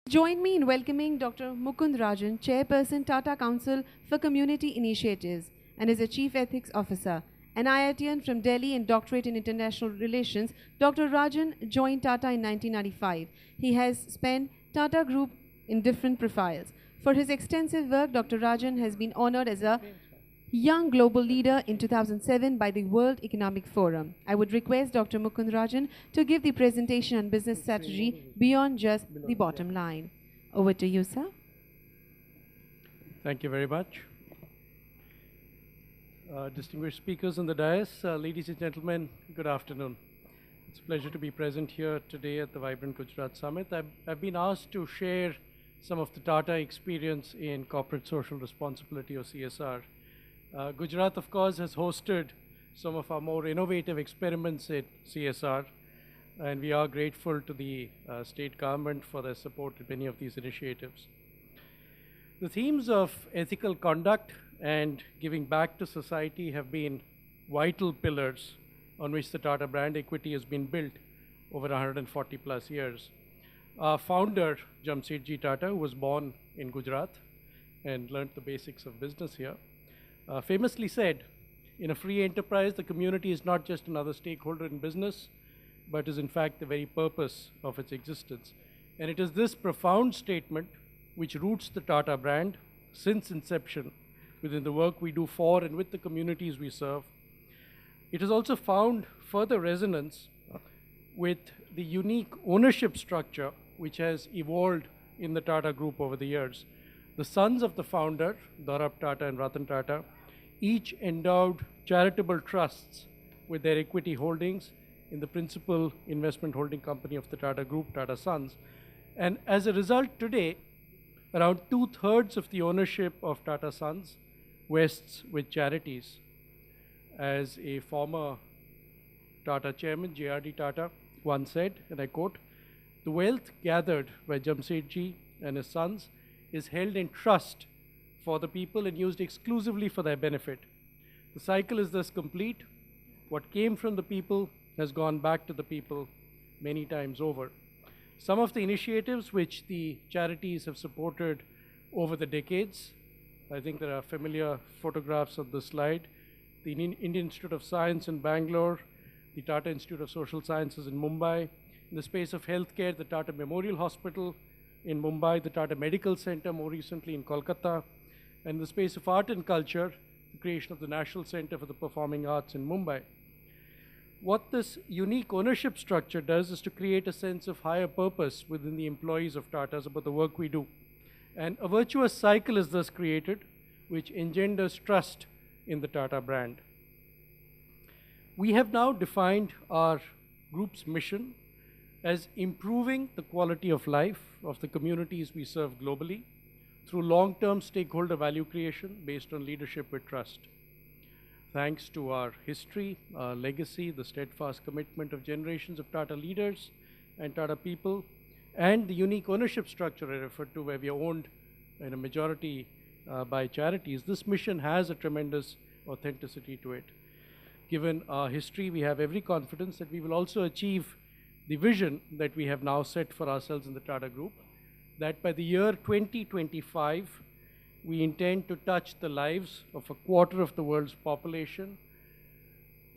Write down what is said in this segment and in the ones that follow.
Join me in welcoming Dr. Mukund Rajan, Chairperson Tata Council for Community Initiatives and is a Chief Ethics Officer. An IITian from Delhi and Doctorate in International Relations, Dr. Rajan joined Tata in 1995. He has spent Tata Group in different profiles. For his extensive work, Dr. Rajan has been honored as a Young Global Leader in 2007 by the World Economic Forum. I would request Dr. Mukund Rajan to give the presentation on business strategy beyond just the bottom line. Over to you, sir. Thank you very much. Distinguished speakers on the dais, ladies and gentlemen, good afternoon. It's a pleasure to be present here today at the Vibrant Gujarat Summit. I've been asked to share some of the Tata experience in corporate social responsibility or CSR. Gujarat, of course, has hosted some of our more innovative experiments in CSR, and we are grateful to the state government for their support in many of these initiatives. The themes of ethical conduct and giving back to society have been vital pillars on which the Tata brand equity has been built over 140 plus years. Our founder, Jamsetji Tata, who was born in Gujarat and learned the basics of business here, famously said, in a free enterprise, the community is not just another stakeholder in business, but is in fact the very purpose of its existence. And it is this profound statement which roots the Tata brand since inception within the work we do for and with the communities we serve. It has also found further resonance with the unique ownership structure which has evolved in the Tata Group over the years. The sons of the founder, Dorab Tata and Ratan Tata, each endowed charitable trusts with their equity holdings in the principal investment holding company of the Tata Group, Tata Sons. And as a result, today, around 2/3 of the ownership of Tata Sons vests with charities. As a former Tata chairman, J.R.D. Tata, once said, and I quote, "The wealth gathered by Jamsetji and his sons is held in trust for the people and used exclusively for their benefit. The cycle is thus complete. What came from the people has gone back to the people many times over." Some of the initiatives which the charities have supported over the decades, I think there are familiar photographs on this slide. The Indian Institute of Science in Bangalore, the Tata Institute of Social Sciences in Mumbai. In the space of healthcare, the Tata Memorial Hospital in Mumbai, the Tata Medical Center more recently in Kolkata, and in the space of art and culture, the creation of the National Center for the Performing Arts in Mumbai. What this unique ownership structure does is to create a sense of higher purpose within the employees of Tata's about the work we do. And a virtuous cycle is thus created, which engenders trust in the Tata brand. We have now defined our group's mission as improving the quality of life of the communities we serve globally through long-term stakeholder value creation based on leadership with trust. Thanks to our history, our legacy, the steadfast commitment of generations of Tata leaders and Tata people, and the unique ownership structure I referred to where we are owned in a majority by charities, this mission has a tremendous authenticity to it. Given our history, we have every confidence that we will also achieve the vision that we have now set for ourselves in the Tata Group, that by the year 2025, we intend to touch the lives of a quarter of the world's population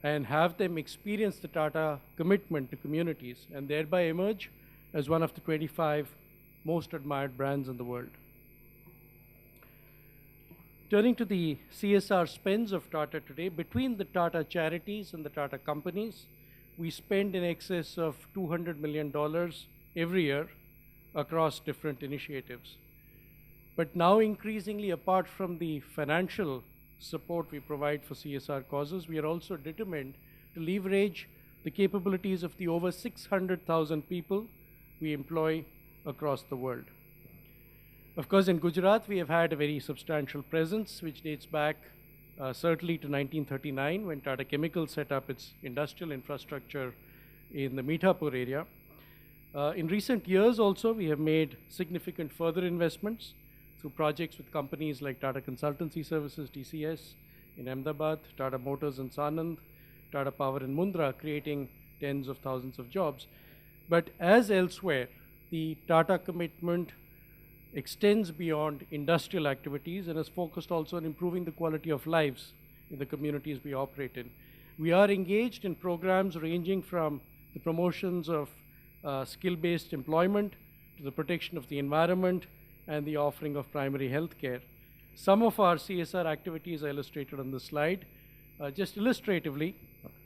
and have them experience the Tata commitment to communities and thereby emerge as one of the 25 most admired brands in the world. Turning to the CSR spends of Tata today, between the Tata charities and the Tata companies, we spend in excess of $200 million every year across different initiatives. But now increasingly, apart from the financial support we provide for CSR causes, we are also determined to leverage the capabilities of the over 600,000 people we employ across the world. Of course, in Gujarat, we have had a very substantial presence, which dates back certainly to 1939, when Tata Chemicals set up its industrial infrastructure in the Mithapur area. In recent years also, we have made significant further investments through projects with companies like Tata Consultancy Services, TCS, in Ahmedabad, Tata Motors in Sanand, Tata Power in Mundra, creating tens of thousands of jobs. But as elsewhere, the Tata commitment extends beyond industrial activities and is focused also on improving the quality of lives in the communities we operate in. We are engaged in programs ranging from the promotions of skill-based employment to the protection of the environment and the offering of primary health care. Some of our CSR activities are illustrated on this slide. Just illustratively,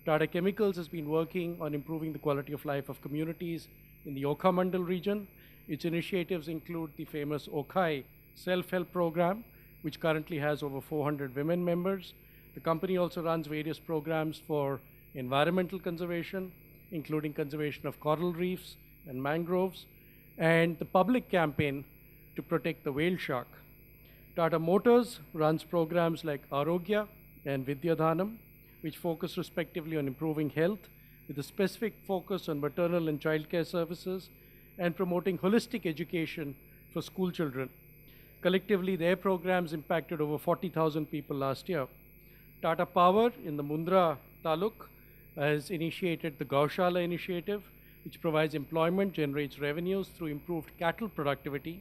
Tata Chemicals has been working on improving the quality of life of communities in the Okha Mandal region. Its initiatives include the famous Okhai self-help program, which currently has over 400 women members. The company also runs various programs for environmental conservation, including conservation of coral reefs and mangroves, and the public campaign to protect the whale shark. Tata Motors runs programs like Arogya and Vidyadhanam, which focus respectively on improving health with a specific focus on maternal and childcare services and promoting holistic education for school children. Collectively, their programs impacted over 40,000 people last year. Tata Power in the Mundra Taluk has initiated the Gaushala initiative, which provides employment, generates revenues through improved cattle productivity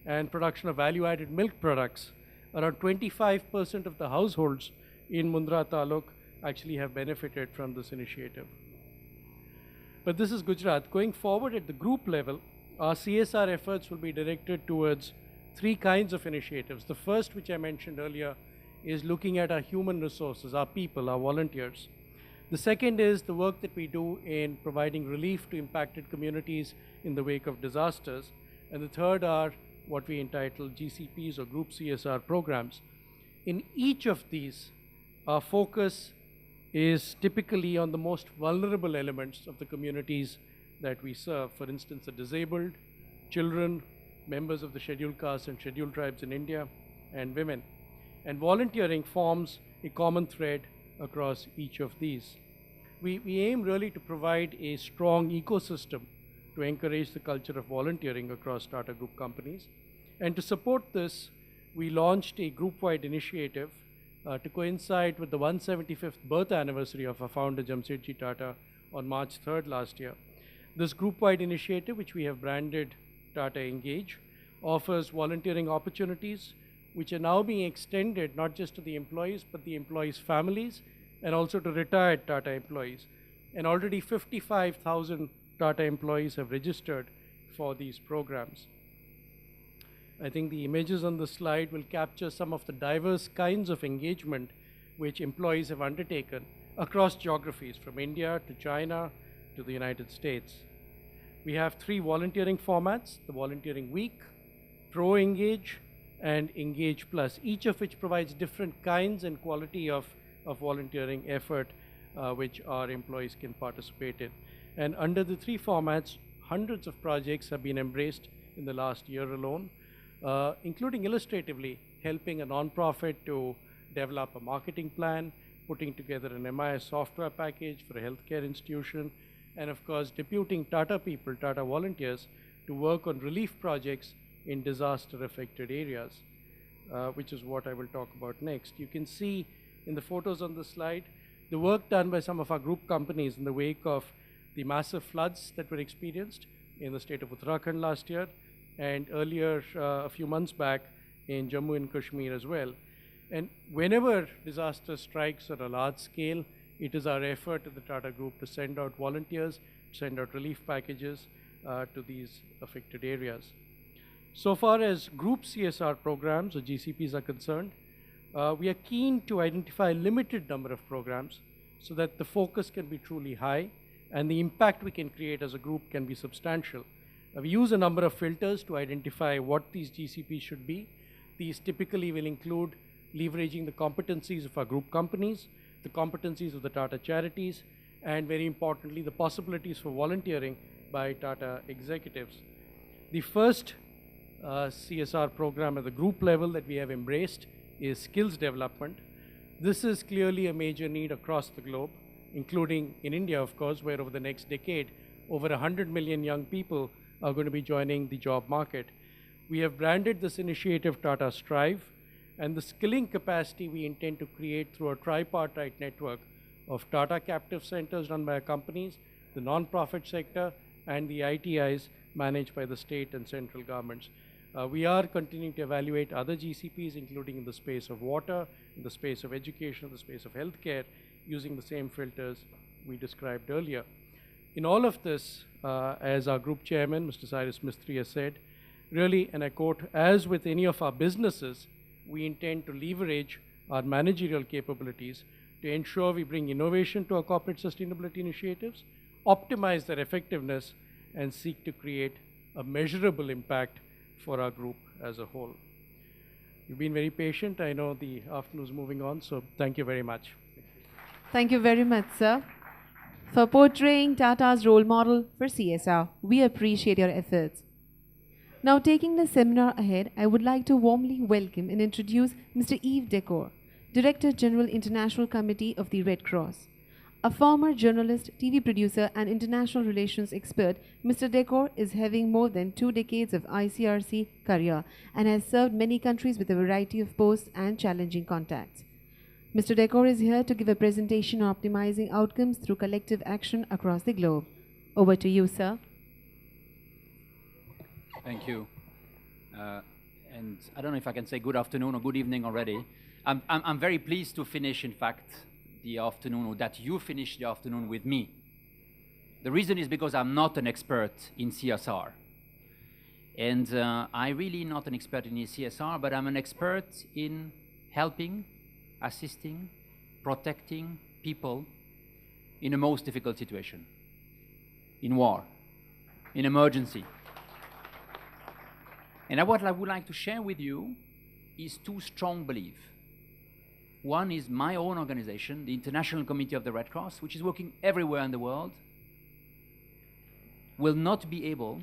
and production of value-added milk products. Around 25% of the households in Mundra Taluk actually have benefited from this initiative. But this is Gujarat. Going forward at the group level, our CSR efforts will be directed towards three kinds of initiatives. The first, which I mentioned earlier, is looking at our human resources, our people, our volunteers. The second is the work that we do in providing relief to impacted communities in the wake of disasters. And the third are what we entitle GCPs or Group CSR programs. In each of these, our focus is typically on the most vulnerable elements of the communities that we serve. For instance, the disabled, children, members of the scheduled castes and scheduled tribes in India, and women. And volunteering forms a common thread across each of these. We aim really to provide a strong ecosystem to encourage the culture of volunteering across Tata Group companies. And to support this, we launched a group-wide initiative to coincide with the 175th birth anniversary of our founder Jamsetji Tata on March 3rd last year. This group-wide initiative, which we have branded Tata Engage, offers volunteering opportunities which are now being extended not just to the employees but the employees' families and also to retired Tata employees. And already 55,000 Tata employees have registered for these programs. I think the images on the slide will capture some of the diverse kinds of engagement which employees have undertaken across geographies, from India to China to the United States. We have three volunteering formats: the Volunteering Week, Pro Engage, and Engage Plus, each of which provides different kinds and quality of volunteering effort which our employees can participate in. And under the three formats, hundreds of projects have been embraced in the last year alone, including illustratively helping a non-profit to develop a marketing plan, putting together an MIS software package for a healthcare institution, and of course deputing Tata people, Tata volunteers, to work on relief projects in disaster-affected areas, which is what I will talk about next. You can see in the photos on the slide the work done by some of our group companies in the wake of the massive floods that were experienced in the state of Uttarakhand last year, and earlier a few months back in Jammu and Kashmir as well. And whenever disaster strikes on a large scale, it is our effort at the Tata Group to send out volunteers, send out relief packages to these affected areas. So far as group CSR programs or GCPs are concerned, we are keen to identify a limited number of programs so that the focus can be truly high and the impact we can create as a group can be substantial. We use a number of filters to identify what these GCPs should be. These typically will include leveraging the competencies of our group companies, the competencies of the Tata charities, and very importantly, the possibilities for volunteering by Tata executives. The first CSR program at the group level that we have embraced is skills development. This is clearly a major need across the globe, including in India, of course, where over the next decade, over 100 million young people are going to be joining the job market. We have branded this initiative Tata Strive, and the skilling capacity we intend to create through a tripartite network of Tata captive centers run by our companies, the non-profit sector, and the ITIs managed by the state and central governments. We are continuing to evaluate other GCPs, including in the space of water, in the space of education, in the space of healthcare, using the same filters we described earlier. In all of this, as our group chairman, Mr. Cyrus Mistry, has said, really, and I quote, as with any of our businesses, we intend to leverage our managerial capabilities to ensure we bring innovation to our corporate sustainability initiatives, optimize their effectiveness, and seek to create a measurable impact for our group as a whole. You've been very patient. I know the afternoon is moving on, so thank you very much. Thank you very much, sir, for portraying Tata's role model for CSR. We appreciate your efforts. Now, taking the seminar ahead, I would like to warmly welcome and introduce Mr. Yves Decor, Director General International Committee of the Red Cross. A former journalist, TV producer, and international relations expert, Mr. Decor is having more than 2 decades of ICRC career and has served many countries with a variety of posts and challenging contacts. Mr. Decor is here to give a presentation on optimizing outcomes through collective action across the globe. Over to you, sir. Thank you. And I don't know if I can say good afternoon or good evening already. I'm very pleased to finish, in fact, the afternoon, or that you finish the afternoon with me. The reason is because I'm not an expert in CSR. And I'm really not an expert in CSR, but I'm an expert in helping, assisting, protecting people in the most difficult situation, in war, in emergency. And what I would like to share with you is 2 strong beliefs. One is my own organization, the International Committee of the Red Cross, which is working everywhere in the world, will not be able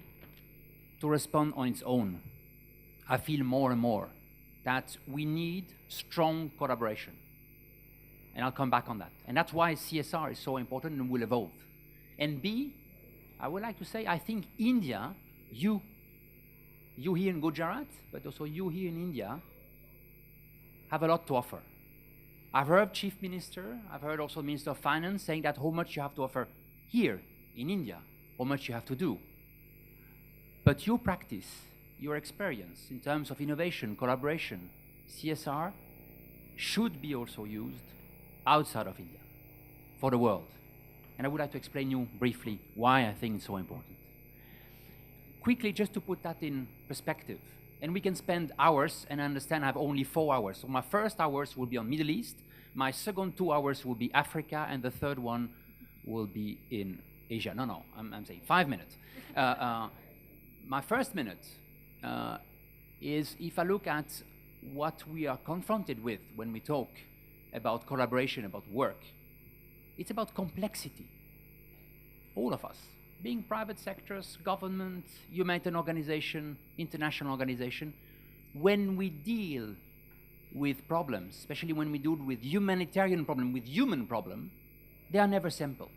to respond on its own. I feel more and more that we need strong collaboration. And I'll come back on that. And that's why CSR is so important and will evolve. And B, I would like to say, I think India, you here in Gujarat, but also you here in India, have a lot to offer. I've heard Chief Minister, I've heard also Minister of Finance saying that how much you have to offer here in India, how much you have to do. But your practice, your experience in terms of innovation, collaboration, CSR, should be also used outside of India, for the world. And I would like to explain you briefly why I think it's so important. Quickly, just to put that in perspective, and we can spend hours, and I understand I have only 4 hours. So my first hours will be on Middle East, my second 2 hours will be Africa, and the third one will be in Asia. No, I'm saying 5 minutes. My first minute is if I look at what we are confronted with when we talk about collaboration, about work, it's about complexity. All of us, being private sectors, government, humanitarian organization, international organization, when we deal with problems, especially when we deal with humanitarian problem, with human problem, they are never simple,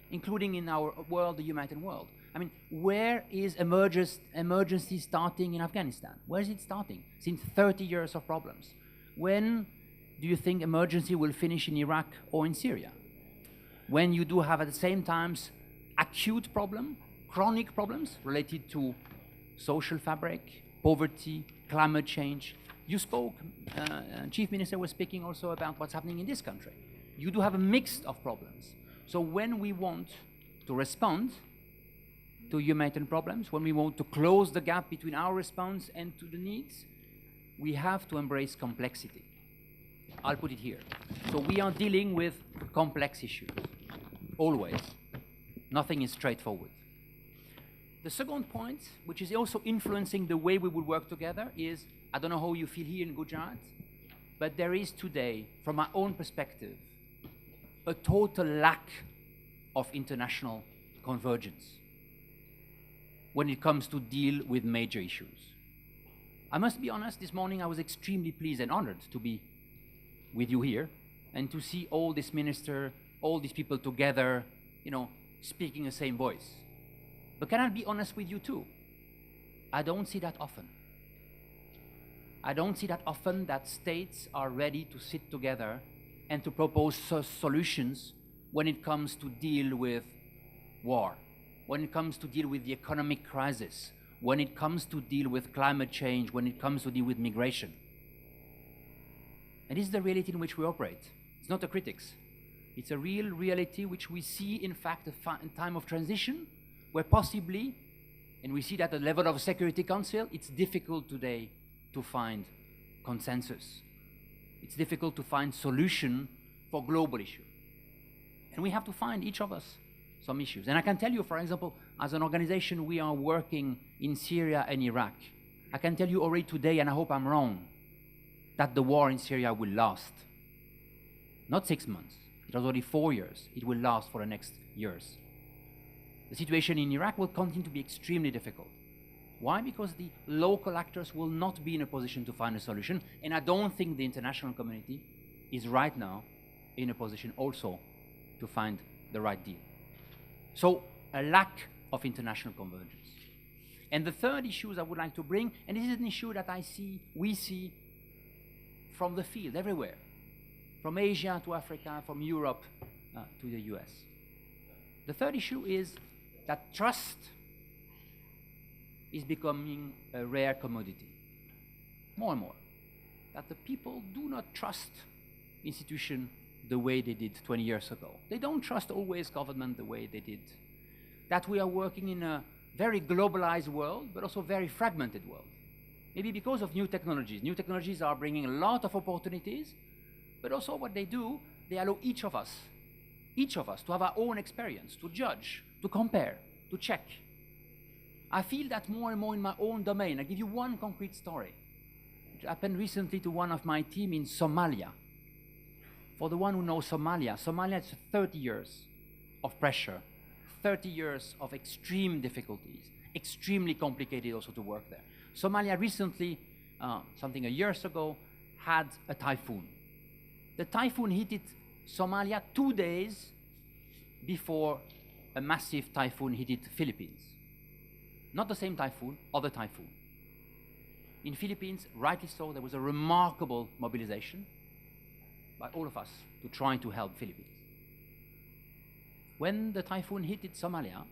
including in our world, the humanitarian world. I mean, where is emergency starting in Afghanistan? Where is it starting? Since 30 years of problems. When do you think emergency will finish in Iraq or in Syria? When you do have at the same time acute problem, chronic problems related to social fabric, poverty, climate change. You spoke, Chief Minister was speaking also about what's happening in this country. You do have a mix of problems. So when we want to respond to humanitarian problems, when we want to close the gap between our response and to the needs, we have to embrace complexity. I'll put it here. So we are dealing with complex issues, always. Nothing is straightforward. The second point, which is also influencing the way we will work together, is, I don't know how you feel here in Gujarat, but there is today, from my own perspective, a total lack of international convergence when it comes to deal with major issues. I must be honest, this morning I was extremely pleased and honored to be with you here and to see all these ministers, all these people together, speaking the same voice. But can I be honest with you too? I don't see that often. I don't see that often that states are ready to sit together and to propose solutions when it comes to deal with war when it comes to deal with the economic crisis, when it comes to deal with climate change, when it comes to deal with migration. And this is the reality in which we operate. It's not a critics. It's a real reality which we see, in fact, a time of transition, where possibly, and we see that at the level of Security Council, it's difficult today to find consensus. It's difficult to find solution for global issues. And we have to find, each of us, some issues. And I can tell you, for example, as an organization, we are working in Syria and Iraq. I can tell you already today, and I hope I'm wrong, that the war in Syria will last. Not 6 months. It was already 4 years. It will last for the next years. The situation in Iraq will continue to be extremely difficult. Why? Because the local actors will not be in a position to find a solution, and I don't think the international community is right now in a position also to find the right deal. So, a lack of international convergence. And the third issue I would like to bring, and this is an issue that we see from the field everywhere, from Asia to Africa, from Europe to the US. The third issue is that trust is becoming a rare commodity, more and more. That the people do not trust institutions the way they did 20 years ago. They don't trust always government the way they did. That we are working in a very globalized world, but also very fragmented world. Maybe because of new technologies. New technologies are bringing a lot of opportunities, but also what they do, they allow each of us to have our own experience, to judge, to compare, to check. I feel that more and more in my own domain. I'll give you one concrete story. It happened recently to one of my team in Somalia. For the one who knows Somalia, Somalia is 30 years of pressure, 30 years of extreme difficulties, extremely complicated also to work there. Somalia recently, something a year ago, had a typhoon. The typhoon hit Somalia 2 days before a massive typhoon hit Philippines. Not the same typhoon, other typhoon. In Philippines, rightly so, there was a remarkable mobilization by all of us to try to help Philippines. When the typhoon hit Somalia,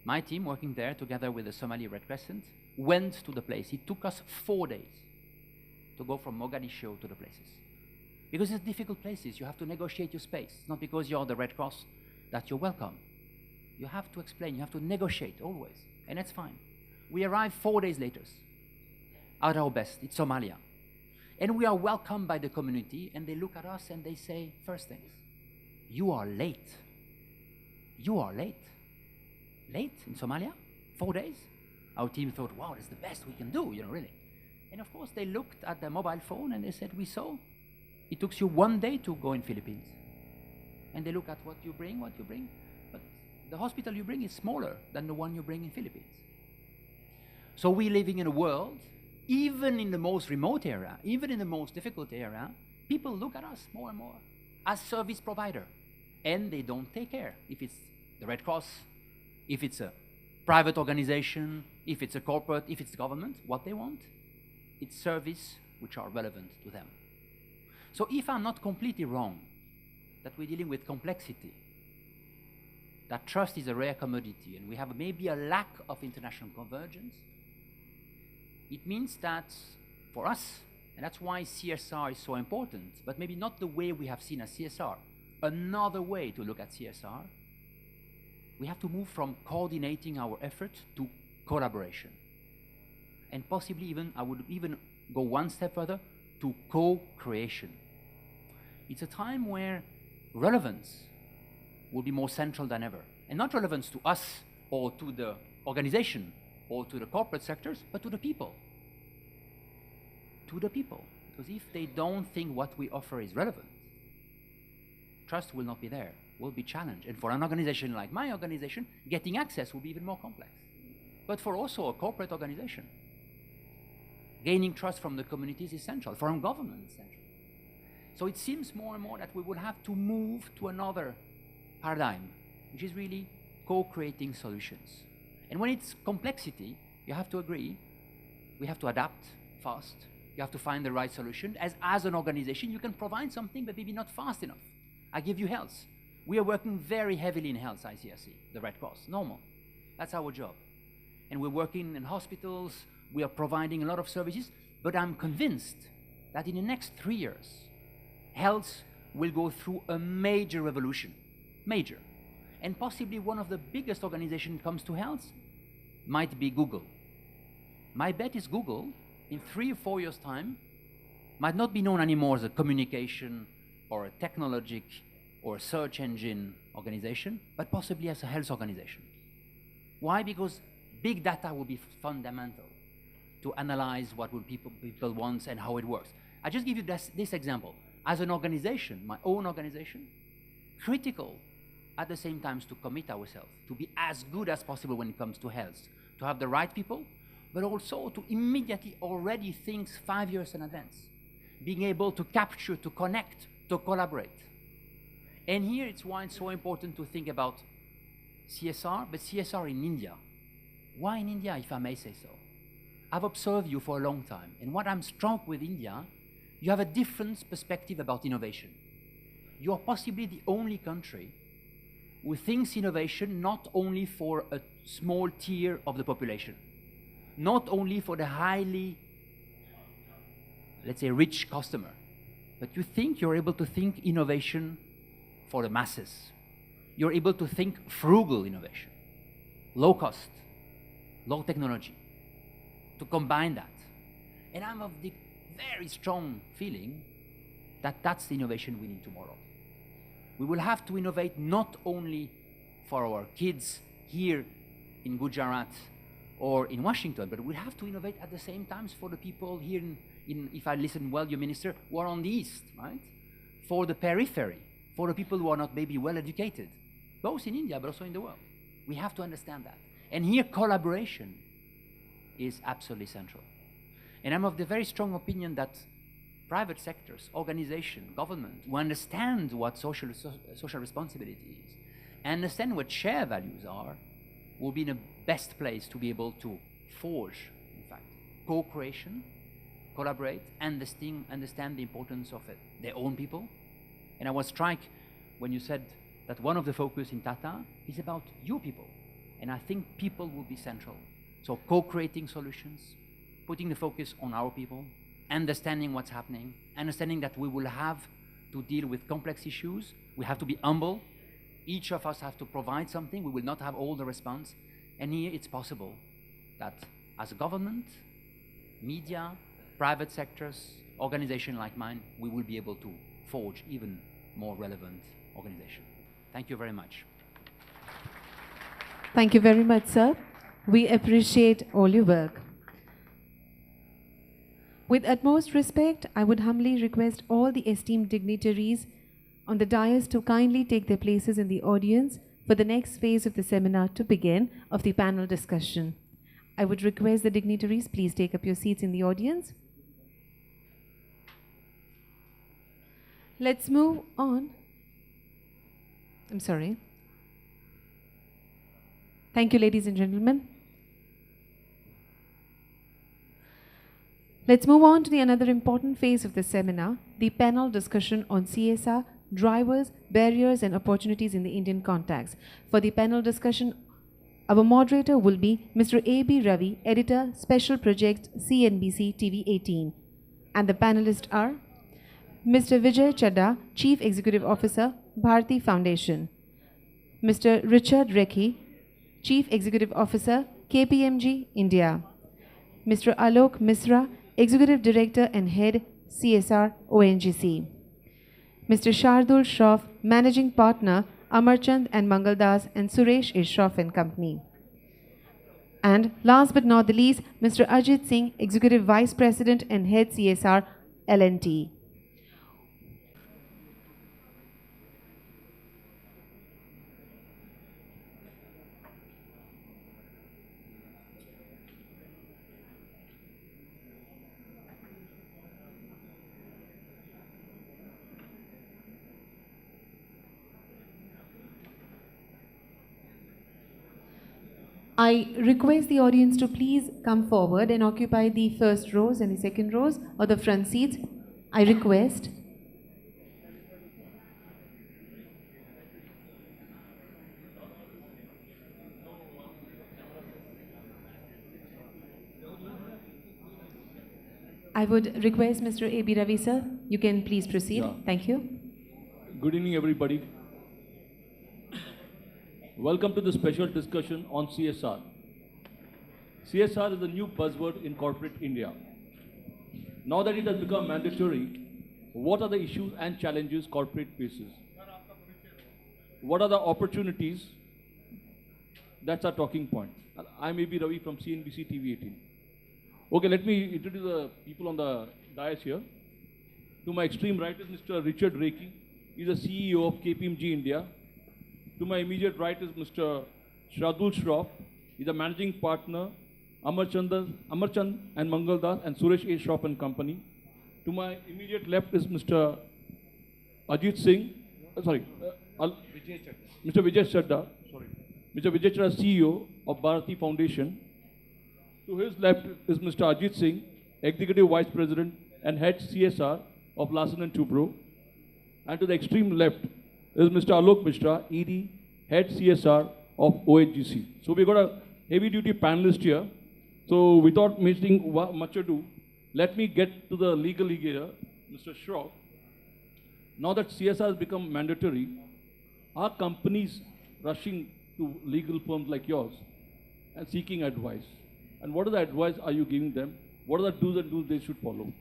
my team working there together with the Somali Red Crescent went to the place. It took us 4 days to go from Mogadishu to the places. Because it's difficult places, you have to negotiate your space. It's not because you're the Red Cross that you're welcome. You have to explain, you have to negotiate always, and that's fine. We arrived 4 days later, at our best, it's Somalia. And we are welcomed by the community, and they look at us and they say, first things, you are late. You are late. Late in Somalia? 4 days? Our team thought, wow, that's the best we can do, really. And of course, they looked at their mobile phone and they said, we saw it took you 1 day to go in Philippines. And they look at what you bring, but the hospital you bring is smaller than the one you bring in Philippines. So we're living in a world, even in the most remote area, even in the most difficult area, people look at us more and more as service provider. And they don't take care. If it's the Red Cross, if it's a private organization, if it's a corporate, if it's government, what they want, it's service which are relevant to them. So if I'm not completely wrong, that we're dealing with complexity, that trust is a rare commodity, and we have maybe a lack of international convergence, it means that for us, and that's why CSR is so important, but maybe not the way we have seen as CSR, another way to look at CSR, we have to move from coordinating our effort to collaboration. And possibly even, I would even go one step further, to co-creation. It's a time where relevance will be more central than ever. And not relevance to us or to the organization or to the corporate sectors, but to the people. To the people. Because if they don't think what we offer is relevant, trust will not be there, will be challenged. And for an organization like my organization, getting access will be even more complex. But for also a corporate organization, gaining trust from the community is essential, from government is essential. So it seems more and more that we will have to move to another paradigm, which is really co-creating solutions. And when it's complexity, you have to agree, we have to adapt fast, you have to find the right solution. As an organization, you can provide something, but maybe not fast enough. I give you health. We are working very heavily in health, ICRC, the Red Cross, normal. That's our job. And we're working in hospitals, we are providing a lot of services, but I'm convinced that in the next 3 years, health will go through a major revolution, major. And possibly one of the biggest organizations when it comes to health might be Google. My bet is Google, in 3 or 4 years' time, might not be known anymore as a communication or a technologic or a search engine organization, but possibly as a health organization. Why? Because big data will be fundamental to analyze what will people want and how it works. I just give you this example. As an organization, my own organization, critical at the same time to commit ourselves, to be as good as possible when it comes to health, to have the right people, but also to immediately already think 5 years in advance, being able to capture, to connect, to collaborate. And here it's why it's so important to think about CSR, but CSR in India. Why in India, if I may say so? I've observed you for a long time, and what I'm struck with India, you have a different perspective about innovation. You are possibly the only country who thinks innovation not only for a small tier of the population, not only for the highly, let's say, rich customer, but you're able to think innovation for the masses. You're able to think frugal innovation, low cost, low technology, to combine that. And I'm of the very strong feeling that that's the innovation we need tomorrow. We will have to innovate not only for our kids here in Gujarat or in Washington, but we have to innovate at the same time for the people here if I listen well, your minister, who are on the east, right? For the periphery, for the people who are not maybe well educated, both in India but also in the world. We have to understand that. And here collaboration is absolutely central. And I'm of the very strong opinion that private sectors, organizations, government, who understand what social responsibility is, and understand what shared values are, will be in the best place to be able to forge, in fact, co-creation, collaborate, understand the importance of it, their own people. And I was struck when you said that one of the focus in Tata is about your people. And I think people will be central. So co-creating solutions, putting the focus on our people, understanding what's happening, understanding that we will have to deal with complex issues. We have to be humble. Each of us have to provide something. We will not have all the response. And here it's possible that as a government, media, private sectors, organizations like mine, we will be able to forge even more relevant organization. Thank you very much. Thank you very much, sir. We appreciate all your work. With utmost respect, I would humbly request all the esteemed dignitaries on the dais to kindly take their places in the audience for the next phase of the seminar to begin of the panel discussion. I would request the dignitaries please take up your seats in the audience. Let's move on. I'm sorry. Thank you, ladies and gentlemen. Let's move on to the another important phase of the seminar, the panel discussion on CSR, drivers, barriers and opportunities in the Indian context. For the panel discussion, our moderator will be Mr. A.B. Ravi, Editor, Special Projects, CNBC TV 18. And the panelists are Mr. Vijay Chadha, Chief Executive Officer, Bharti Foundation. Mr. Richard Rekhi, Chief Executive Officer, KPMG, India. Mr. Alok Misra, Executive Director and Head, CSR, ONGC. Mr. Shardul Shroff, Managing Partner, Amarchand and Mangaldas and Suresh Shroff and Company. And last but not the least, Mr. Ajit Singh, Executive Vice President and Head, CSR, L&T. I request the audience to please come forward and occupy the first rows and the second rows or the front seats. I request. I would request Mr. A.B. Ravi, sir, you can please proceed. Yeah. Thank you. Good evening, everybody. Welcome to the special discussion on CSR. CSR is a new buzzword in corporate India. Now that it has become mandatory, what are the issues and challenges corporate faces? What are the opportunities? That's our talking point. I'm A.B. Ravi from CNBC TV 18. Okay, let me introduce the people on the dais here. To my extreme right is Mr. Richard Reiki. He's the CEO of KPMG India. To my immediate right is Mr. Shradul Shroff. He's a managing partner, Amarchand and Mangaldas and Suresh A. Shroff and Company. To my immediate left is Mr. Ajit Singh, Mr. Vijay Chadda, Mr. Vijay Chadda, CEO of Bharati Foundation. To his left is Mr. Ajit Singh, Executive Vice President and Head CSR of Larsen & Toubro. And to the extreme left is Mr. Alok Mishra, ED, Head CSR of ONGC. So we got a heavy-duty panelist here. So without making much ado, let me get to the legal here, Mr. Shroff. Now that CSR has become mandatory, are companies rushing to legal firms like yours and seeking advice? And what are the advice are you giving them? What are the do's and don'ts they should follow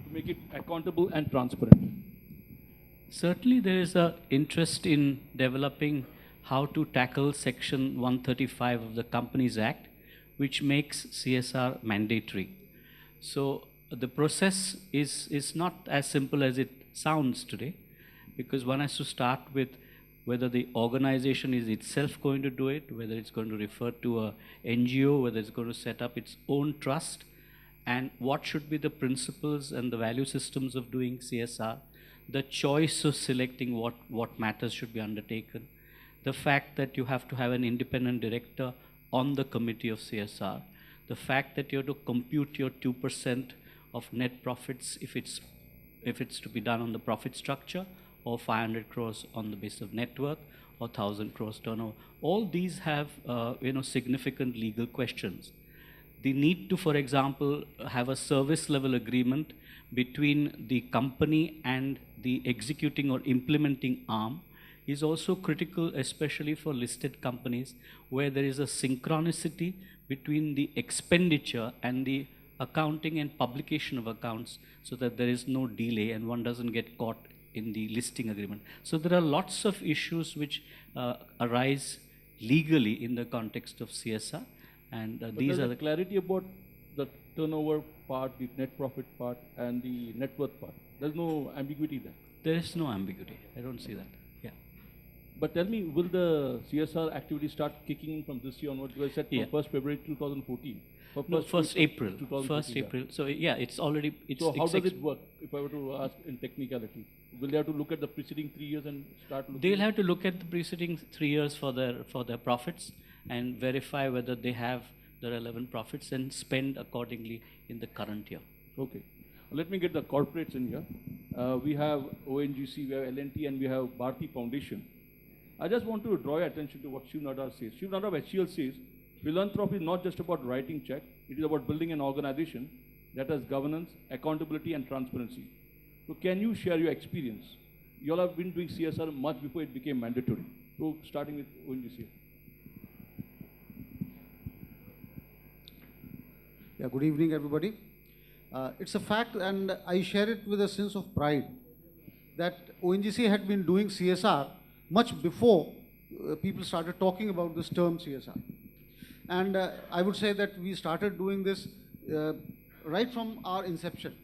to make it accountable and transparent? Certainly there is an interest in developing how to tackle Section 135 of the Companies Act, which makes CSR mandatory. So the process is not as simple as it sounds today, because one has to start with whether the organization is itself going to do it, whether it's going to refer to a NGO, whether it's going to set up its own trust, and what should be the principles and the value systems of doing CSR, the choice of selecting what matters should be undertaken, the fact that you have to have an independent director on the committee of CSR, the fact that you have to compute your 2% of net profits if it's to be done on the profit structure, or 500 crores on the basis of net worth, or 1,000 crores turnover. All these have significant legal questions. The need to, for example, have a service level agreement between the company and the executing or implementing arm is also critical, especially for listed companies, where there is a synchronicity between the expenditure and the accounting and publication of accounts, so that there is no delay and one doesn't get caught in the listing agreement. So there are lots of issues which arise legally in the context of CSR, and these are the clarity about the turnover part, the net profit part, and the net worth part. There's no ambiguity there. There is no ambiguity. I don't see that. Yeah. But tell me, will the CSR activity start kicking in from this year onwards? You said from 1st February 2014. No, 1st April. 1st April. So yeah, it's already. So how does it work? If I were to ask in technicality, will they have to look at the preceding 3 years and start looking? They'll have to look at the preceding 3 years for their profits and verify whether they have the relevant profits and spend accordingly in the current year. Okay. Let me get the corporates in here. We have ONGC, we have L&T, and we have Bharati Foundation. I just want to draw your attention to what Shiv Nadar says. Shiv Nadar of HCL says, philanthropy is not just about writing check, it is about building an organization that has governance, accountability, and transparency. So can you share your experience? You all have been doing CSR much before it became mandatory. So starting with ONGC. Yeah, good evening, everybody. It's a fact, and I share it with a sense of pride, that ONGC had been doing CSR much before people started talking about this term CSR. And I would say that we started doing this right from our inception.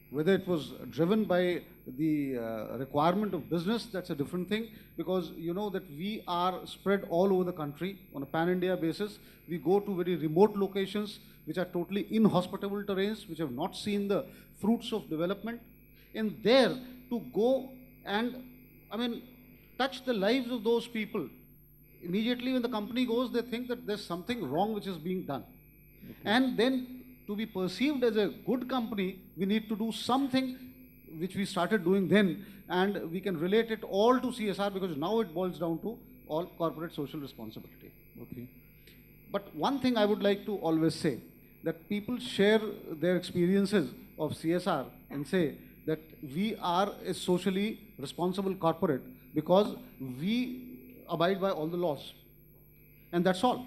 Whether it was driven by the requirement of business, that's a different thing, because you know that we are spread all over the country on a pan-India basis. We go to very remote locations which are totally inhospitable terrains, which have not seen the fruits of development. And there to go and, touch the lives of those people. Immediately when the company goes, they think that there's something wrong which is being done. Okay. And then to be perceived as a good company, we need to do something which we started doing then, and we can relate it all to CSR, because now it boils down to all corporate social responsibility. Okay. But one thing I would like to always say, that people share their experiences of CSR and say that we are a socially responsible corporate because we abide by all the laws. And that's all.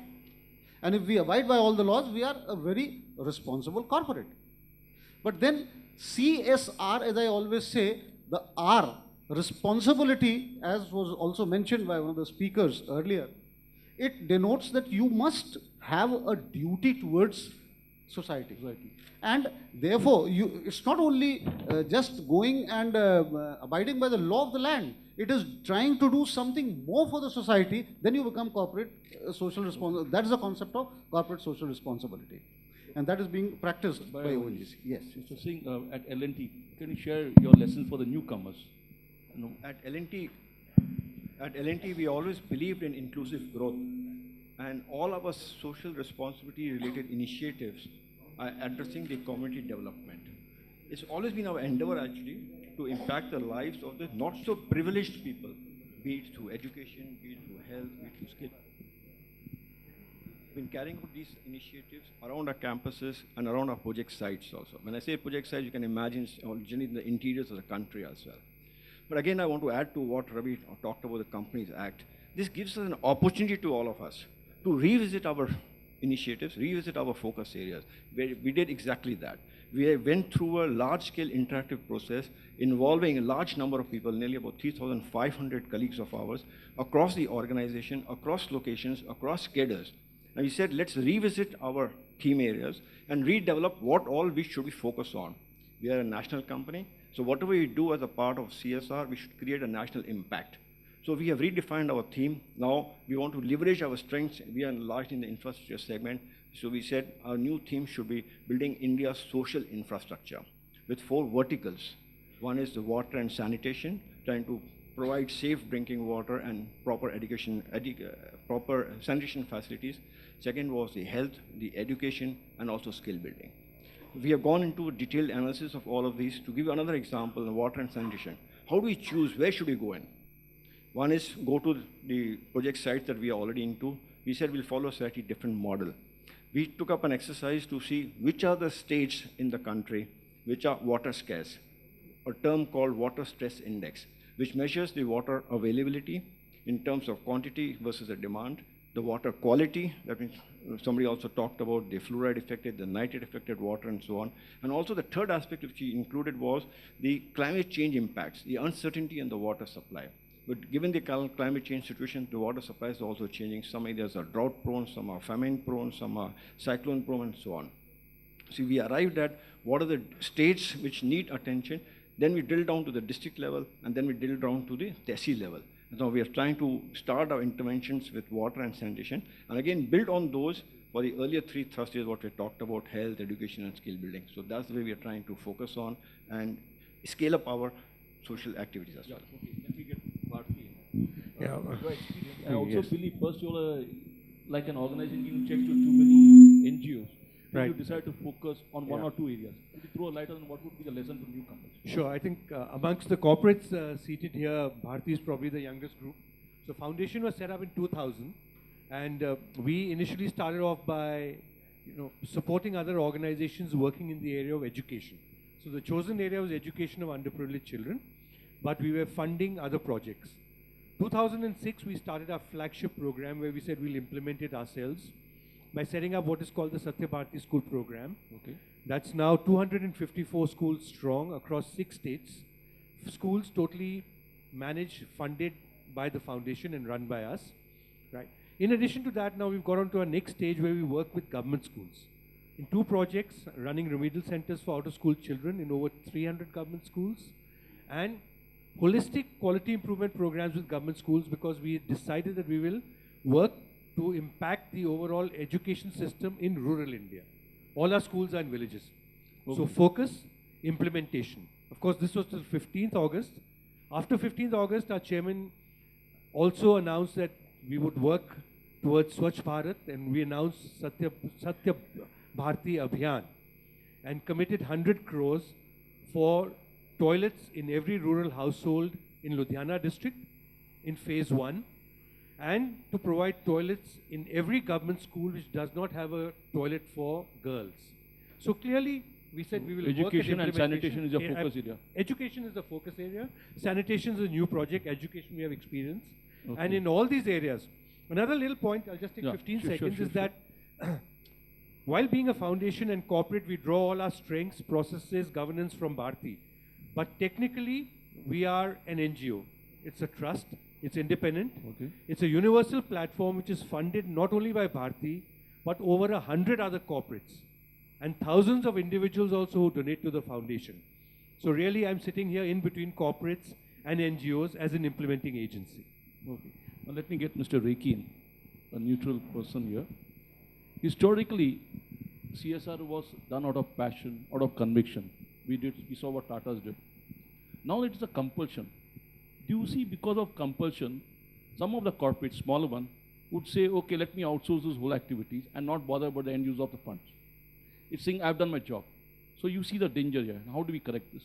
And if we abide by all the laws, we are a very responsible corporate. But then CSR, as I always say, the R, responsibility, as was also mentioned by one of the speakers earlier, it denotes that you must have a duty towards society. And therefore, it's not only just going and abiding by the law of the land. It is trying to do something more for the society. Then you become corporate social responsibility. That is the concept of corporate social responsibility. And that is being practiced by ONGC. Yes. Mr. Singh, at L&T, can you share your lessons for the newcomers? At L&T, we always believed in inclusive growth, and all our social responsibility related initiatives are addressing the community development. It's always been our endeavor actually to impact the lives of the not so privileged people, be it through education, be it through health, be it through skill. We've been carrying out these initiatives around our campuses and around our project sites also. When I say project sites, you can imagine it's generally in the interiors of the country as well. But again, I want to add to what Ravi talked about the Companies Act. This gives us an opportunity to all of us to revisit our initiatives, revisit our focus areas. We did exactly that. We went through a large-scale interactive process involving a large number of people, nearly about 3,500 colleagues of ours, across the organization, across locations, across cadres. And we said, let's revisit our theme areas and redevelop what all we should be focused on. We are a national company, so whatever we do as a part of CSR, we should create a national impact. So we have redefined our theme. Now we want to leverage our strengths. We are large in the infrastructure segment. So we said our new theme should be building India's social infrastructure with 4 verticals. One is the water and sanitation, trying to provide safe drinking water and proper proper sanitation facilities. Second was the health, the education, and also skill building. We have gone into a detailed analysis of all of these. To give you another example, the water and sanitation. How do we choose? Where should we go in? One is go to the project sites that we are already into. We said we'll follow a slightly different model. We took up an exercise to see which are the states in the country which are water scarce, a term called water stress index, which measures the water availability in terms of quantity versus the demand, the water quality, that means somebody also talked about the fluoride affected, the nitrate affected water and so on. And also the third aspect which we included was the climate change impacts, the uncertainty in the water supply. But given the climate change situation, the water supply is also changing. Some areas are drought prone, some are famine prone, some are cyclone prone and so on. So we arrived at what are the states which need attention. Then we drill down to the district level, and then we drill down to the tehsil level. Now we are trying to start our interventions with water and sanitation, and again build on those for the earlier 3 thrusts, what we talked about, health, education, and skill building. So that's the way we are trying to focus on and scale up our social activities as well. Okay. Let me get Bharti. Yeah. I also believe first you are like an organization giving checks to too many NGOs. Right. You decide to focus on one or 2 areas. Could you throw a light on what would be the lesson for newcomers? Sure. I think amongst the corporates seated here, Bharti is probably the youngest group. So foundation was set up in 2000, and we initially started off by supporting other organizations working in the area of education. So the chosen area was education of underprivileged children, but we were funding other projects. 2006, we started our flagship program where we said we'll implement it ourselves by setting up what is called the Satya Bharti School Program. Okay. That's now 254 schools strong across 6 states. Schools totally managed, funded by the foundation and run by us. Right. In addition to that, now we've got on to our next stage where we work with government schools. In 2 projects, running remedial centers for out-of-school children in over 300 government schools, and holistic quality improvement programs with government schools, because we decided that we will work to impact the overall education system in rural India. All our schools are in villages. Okay. So focus, implementation. Of course, this was till 15th August. After 15th August, our chairman also announced that we would work towards Swachh Bharat, and we announced Satya Bharti Abhiyan and committed 100 crores for toilets in every rural household in Ludhiana district in phase 1. and to provide toilets in every government school which does not have a toilet for girls. So clearly, we said we will work at Education and implementation. sanitation is your focus area. Education is the focus area. Sanitation is a new project. Education we have experience. Okay. And in all these areas, another little point, I'll just take Yeah, 15 sure, seconds, sure, is that while being a foundation and corporate, we draw all our strengths, processes, governance from Bharti. But technically, we are an NGO. It's a trust. It's independent. Okay. It's a universal platform which is funded not only by Bharti, but over 100 other corporates and thousands of individuals also who donate to the foundation. So really, I'm sitting here in between corporates and NGOs as an implementing agency. Okay. Now let me get Mr. Rekhi in, a neutral person here. Historically, CSR was done out of passion, out of conviction. We saw what Tatas did. Now it is a compulsion. Do you see, because of compulsion, some of the corporates, smaller ones, would say, okay, let me outsource those whole activities and not bother about the end use of the funds. It's saying, I've done my job. So you see the danger here. How do we correct this?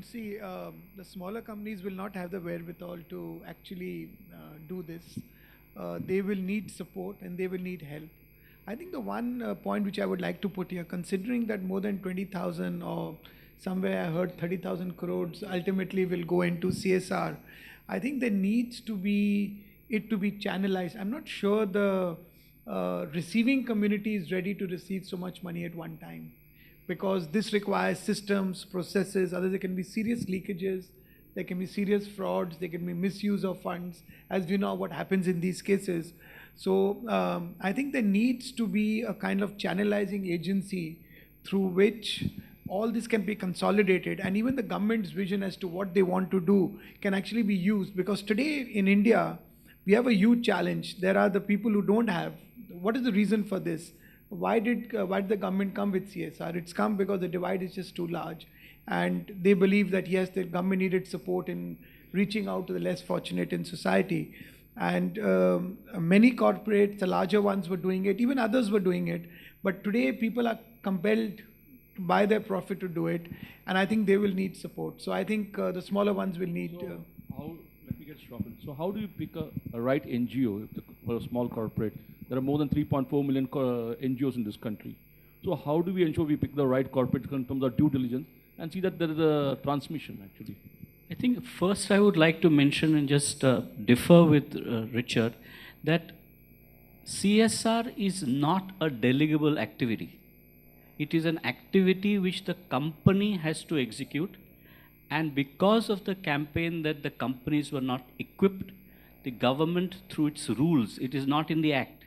See, the smaller companies will not have the wherewithal to actually do this. They will need support and they will need help. I think the one point which I would like to put here, considering that more than 20,000 or somewhere I heard 30,000 crores ultimately will go into CSR, I think there needs to be it to be channelized. I'm not sure the receiving community is ready to receive so much money at one time, because this requires systems, processes, otherwise there can be serious leakages, there can be serious frauds, there can be misuse of funds, as we know what happens in these cases. So I think there needs to be a kind of channelizing agency through which all this can be consolidated, and even the government's vision as to what they want to do can actually be used. Because today in India, we have a huge challenge. There are the people who don't have. What is the reason for this? Why did the government come with CSR? It's come because the divide is just too large, and they believe that yes, the government needed support in reaching out to the less fortunate in society. And many corporates, the larger ones, were doing it. Even others were doing it. But today, people are compelled to buy their profit to do it, and I think they will need support. So I think the smaller ones will need. Let me get started. So how do you pick a right NGO for a small corporate? There are more than 3.4 million NGOs in this country. So how do we ensure we pick the right corporate in terms of due diligence and see that there is a transmission actually? I think first I would like to mention and just differ with Richard that CSR is not a delegable activity. It is an activity which the company has to execute, and because of the campaign that the companies were not equipped, the government, through its rules, it is not in the act,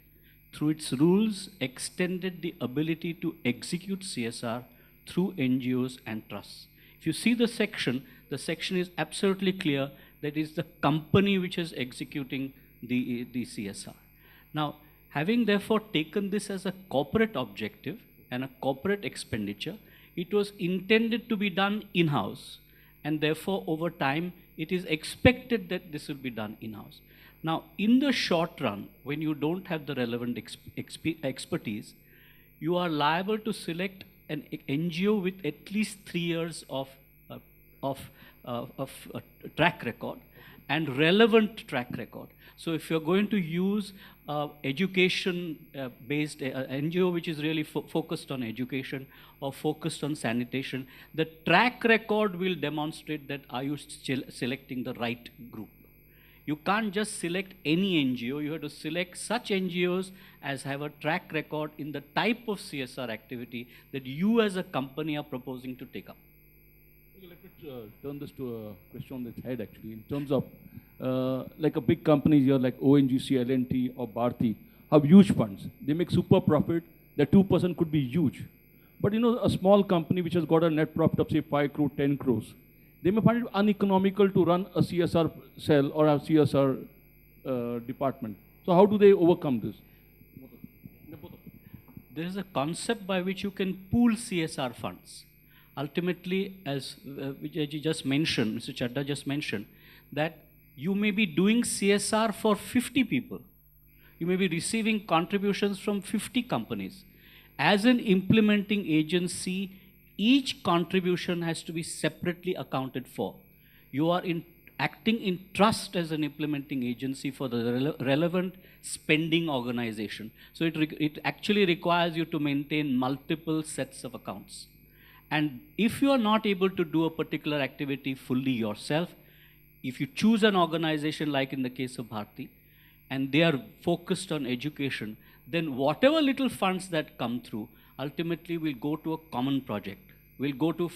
through its rules extended the ability to execute CSR through NGOs and trusts. If you see the section is absolutely clear that it is the company which is executing the CSR. Now, having therefore taken this as a corporate objective and a corporate expenditure, it was intended to be done in-house, and therefore over time it is expected that this will be done in-house. Now, in the short run, when you don't have the relevant expertise, you are liable to select an NGO with at least 3 years of track record and relevant track record. So if you're going to use education-based NGO which is really focused on education or focused on sanitation, the track record will demonstrate that are you selecting the right group. You can't just select any NGO, you have to select such NGOs as have a track record in the type of CSR activity that you as a company are proposing to take up. Let me turn this to a question on its head actually, in terms of like a big companies here like ONGC, L&T or Bharti have huge funds. They make super profit, their 2% could be huge. But you know, a small company which has got a net profit of say 5 crore, 10 crores, they may find it uneconomical to run a CSR cell or a CSR department. So how do they overcome this? There is a concept by which you can pool CSR funds. Ultimately, as Vijayji just mentioned, Mr. Chadda just mentioned, that you may be doing CSR for 50 people. You may be receiving contributions from 50 companies. As an implementing agency, each contribution has to be separately accounted for. You are acting in trust as an implementing agency for the relevant spending organization. So it actually requires you to maintain multiple sets of accounts. And if you are not able to do a particular activity fully yourself, if you choose an organization like in the case of Bharti, and they are focused on education, then whatever little funds that come through ultimately will go to a common project, will go to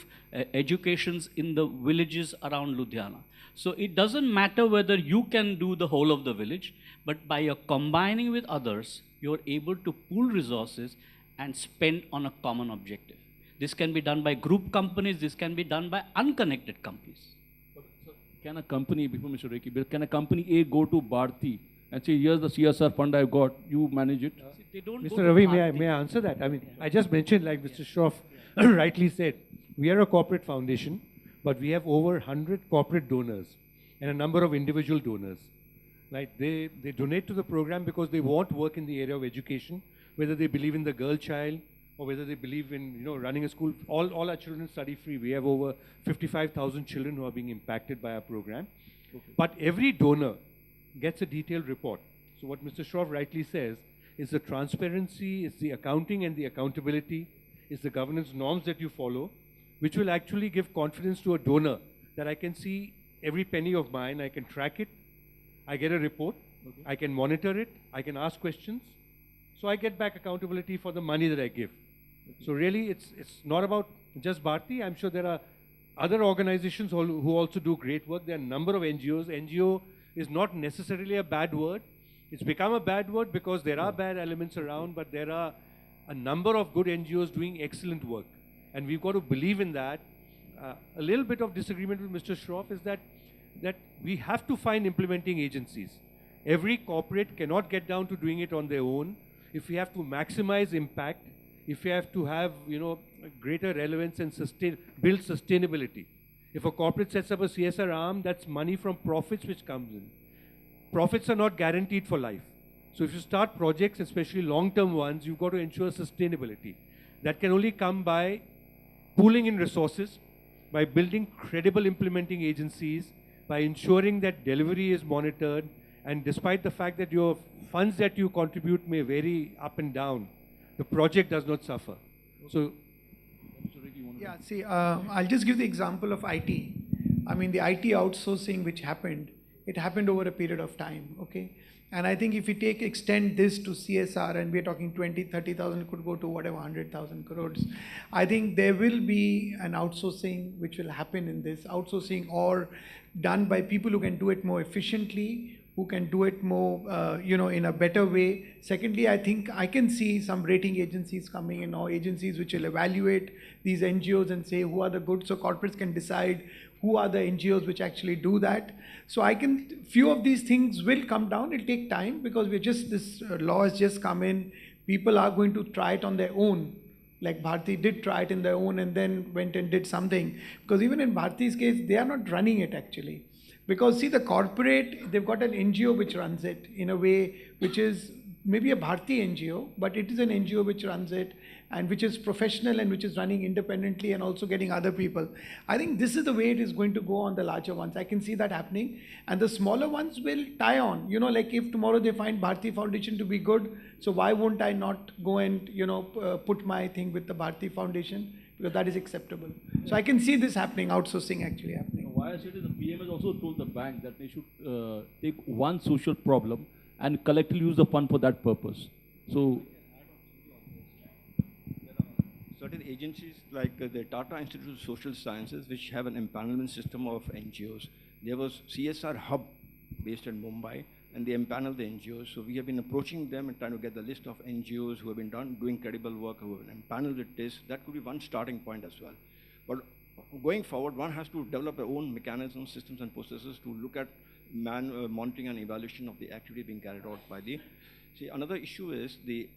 educations in the villages around Ludhiana. So it doesn't matter whether you can do the whole of the village, but by your combining with others, you're able to pool resources and spend on a common objective. This can be done by group companies, this can be done by unconnected companies. Can a company, before Mr. Rekhi, can a company A go to Bharti and say, here's the CSR fund I've got, you manage it? They don't go Mr. to Ravi, Bharti. may I answer that? I mean, I just mentioned, like Mr. Shroff rightly said, we are a corporate foundation, but we have over 100 corporate donors and a number of individual donors. Right? They donate to the program because they want work in the area of education, whether they believe in the girl child or whether they believe in running a school. All our children study free. We have over 55,000 children who are being impacted by our program. Okay. But every donor gets a detailed report. So what Mr. Shroff rightly says is the transparency, it's the accounting and the accountability, it's the governance norms that you follow, which will actually give confidence to a donor that I can see every penny of mine, I can track it, I get a report, okay. I can monitor it, I can ask questions, so I get back accountability for the money that I give. Okay. So really, it's not about just Bharti. I'm sure there are other organizations who also do great work. There are a number of NGOs. NGO is not necessarily a bad word. It's become a bad word because there are bad elements around, but there are a number of good NGOs doing excellent work. And we've got to believe in that. A little bit of disagreement with Mr. Shroff is that we have to find implementing agencies. Every corporate cannot get down to doing it on their own. If we have to maximize impact, if we have to have greater relevance and build sustainability. If a corporate sets up a CSR arm, that's money from profits which comes in. Profits are not guaranteed for life. So if you start projects, especially long-term ones, you've got to ensure sustainability. That can only come by pooling in resources, by building credible implementing agencies, by ensuring that delivery is monitored, and despite the fact that your funds that you contribute may vary up and down, the project does not suffer. So, yeah, see, I'll just give the example of IT. I mean, the IT outsourcing which happened, it happened over a period of time, okay? And I think if we extend this to CSR, and we're talking 20, 30,000, could go to whatever, 100,000 crores. I think there will be an outsourcing which will happen in this, outsourcing or done by people who can do it more efficiently, who can do it more, in a better way. Secondly, I think I can see some rating agencies coming in, or agencies which will evaluate these NGOs and say who are the good, so corporates can decide who are the NGOs which actually do that. So few of these things will come down. It'll take time because this law has just come in. People are going to try it on their own. Like Bharti did try it in their own and then went and did something. Because even in Bharti's case, they are not running it actually. Because see, the corporate, they've got an NGO which runs it in a way which is maybe a Bharti NGO, but it is an NGO which runs it and which is professional and which is running independently and also getting other people. I think this is the way it is going to go on the larger ones. I can see that happening. And the smaller ones will tie on. Like if tomorrow they find Bharti Foundation to be good, so why won't I not go and, put my thing with the Bharti Foundation? Because that is acceptable. So I can see this happening, outsourcing actually happening. Why I said is the PM has also told the bank that they should take one social problem and collectively use the fund for that purpose. So, certain agencies like the Tata Institute of Social Sciences, which have an empanelment system of NGOs. There was CSR hub based in Mumbai, and they empanel the NGOs. So we have been approaching them and trying to get the list of NGOs who have been doing credible work, who have empaneled with this. That could be one starting point as well. But going forward, one has to develop their own mechanisms, systems, and processes to look at monitoring and evaluation of the activity being carried out by the. See, another issue is the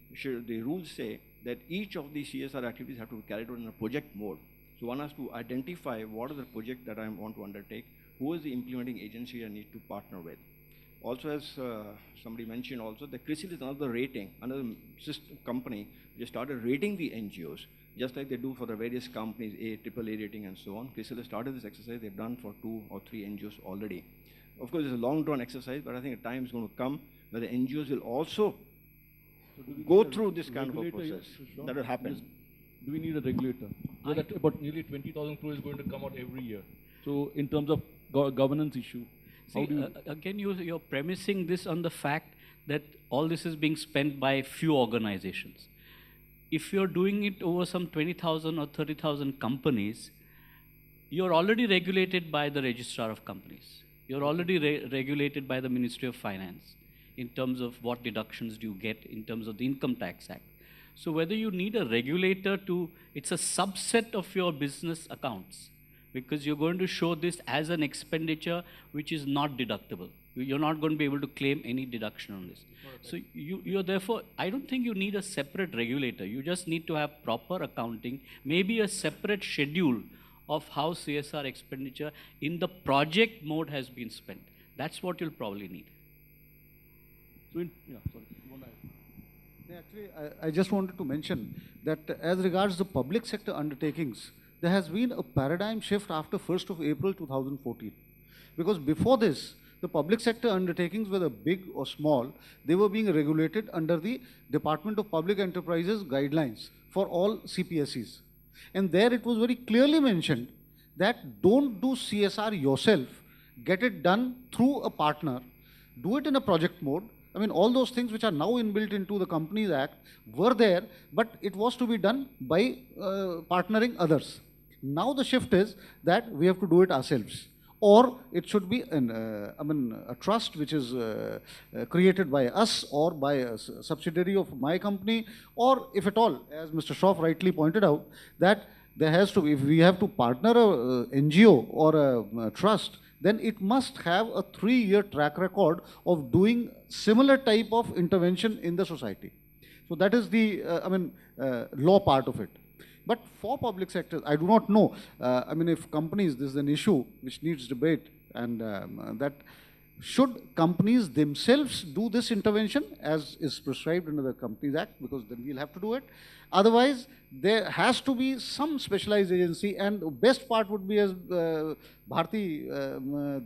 rules say that each of the CSR activities have to be carried out in a project mode. So one has to identify what is the project that I want to undertake, who is the implementing agency I need to partner with. Also, as somebody mentioned also, the CRISIL is another rating, another company which started rating the NGOs. just like they do for the various companies, AAA rating and so on. CRISIL has started this exercise. They've done for 2 or 3 NGOs already. Of course, it's a long-drawn exercise, but I think a time is going to come where the NGOs will also go through this kind of a process. That will happen. Do we need a regulator? So that about nearly 20,000 crore is going to come out every year. So in terms of governance issue, how do you... Again, you're premising this on the fact that all this is being spent by few organizations. If you're doing it over some 20,000 or 30,000 companies, you're already regulated by the Registrar of Companies. You're already regulated by the Ministry of Finance in terms of what deductions do you get in terms of the Income Tax Act. So whether you need a regulator it's a subset of your business accounts, because you're going to show this as an expenditure which is not deductible. You're not going to be able to claim any deduction on this. So you're therefore, I don't think you need a separate regulator. You just need to have proper accounting, maybe a separate schedule of how CSR expenditure in the project mode has been spent. That's what you'll probably need. So sorry. Actually, I just wanted to mention that as regards the public sector undertakings, there has been a paradigm shift after 1st of April 2014. Because before this, the public sector undertakings, whether big or small, they were being regulated under the Department of Public Enterprises guidelines for all CPSEs. And there it was very clearly mentioned that don't do CSR yourself, get it done through a partner, do it in a project mode. I mean, all those things which are now inbuilt into the Companies Act were there, but it was to be done by partnering others. Now the shift is that we have to do it ourselves. Or it should be a trust which is created by us or by a subsidiary of my company, or if at all, as Mr. Shroff rightly pointed out, that there has to be, if we have to partner a NGO or a trust, then it must have a 3-year track record of doing similar type of intervention in the society. So that is the, law part of it. But for public sector, I do not know, if companies, this is an issue which needs debate, and that should companies themselves do this intervention as is prescribed under the Companies Act, because then we'll have to do it. Otherwise, there has to be some specialized agency, and the best part would be as Bharti,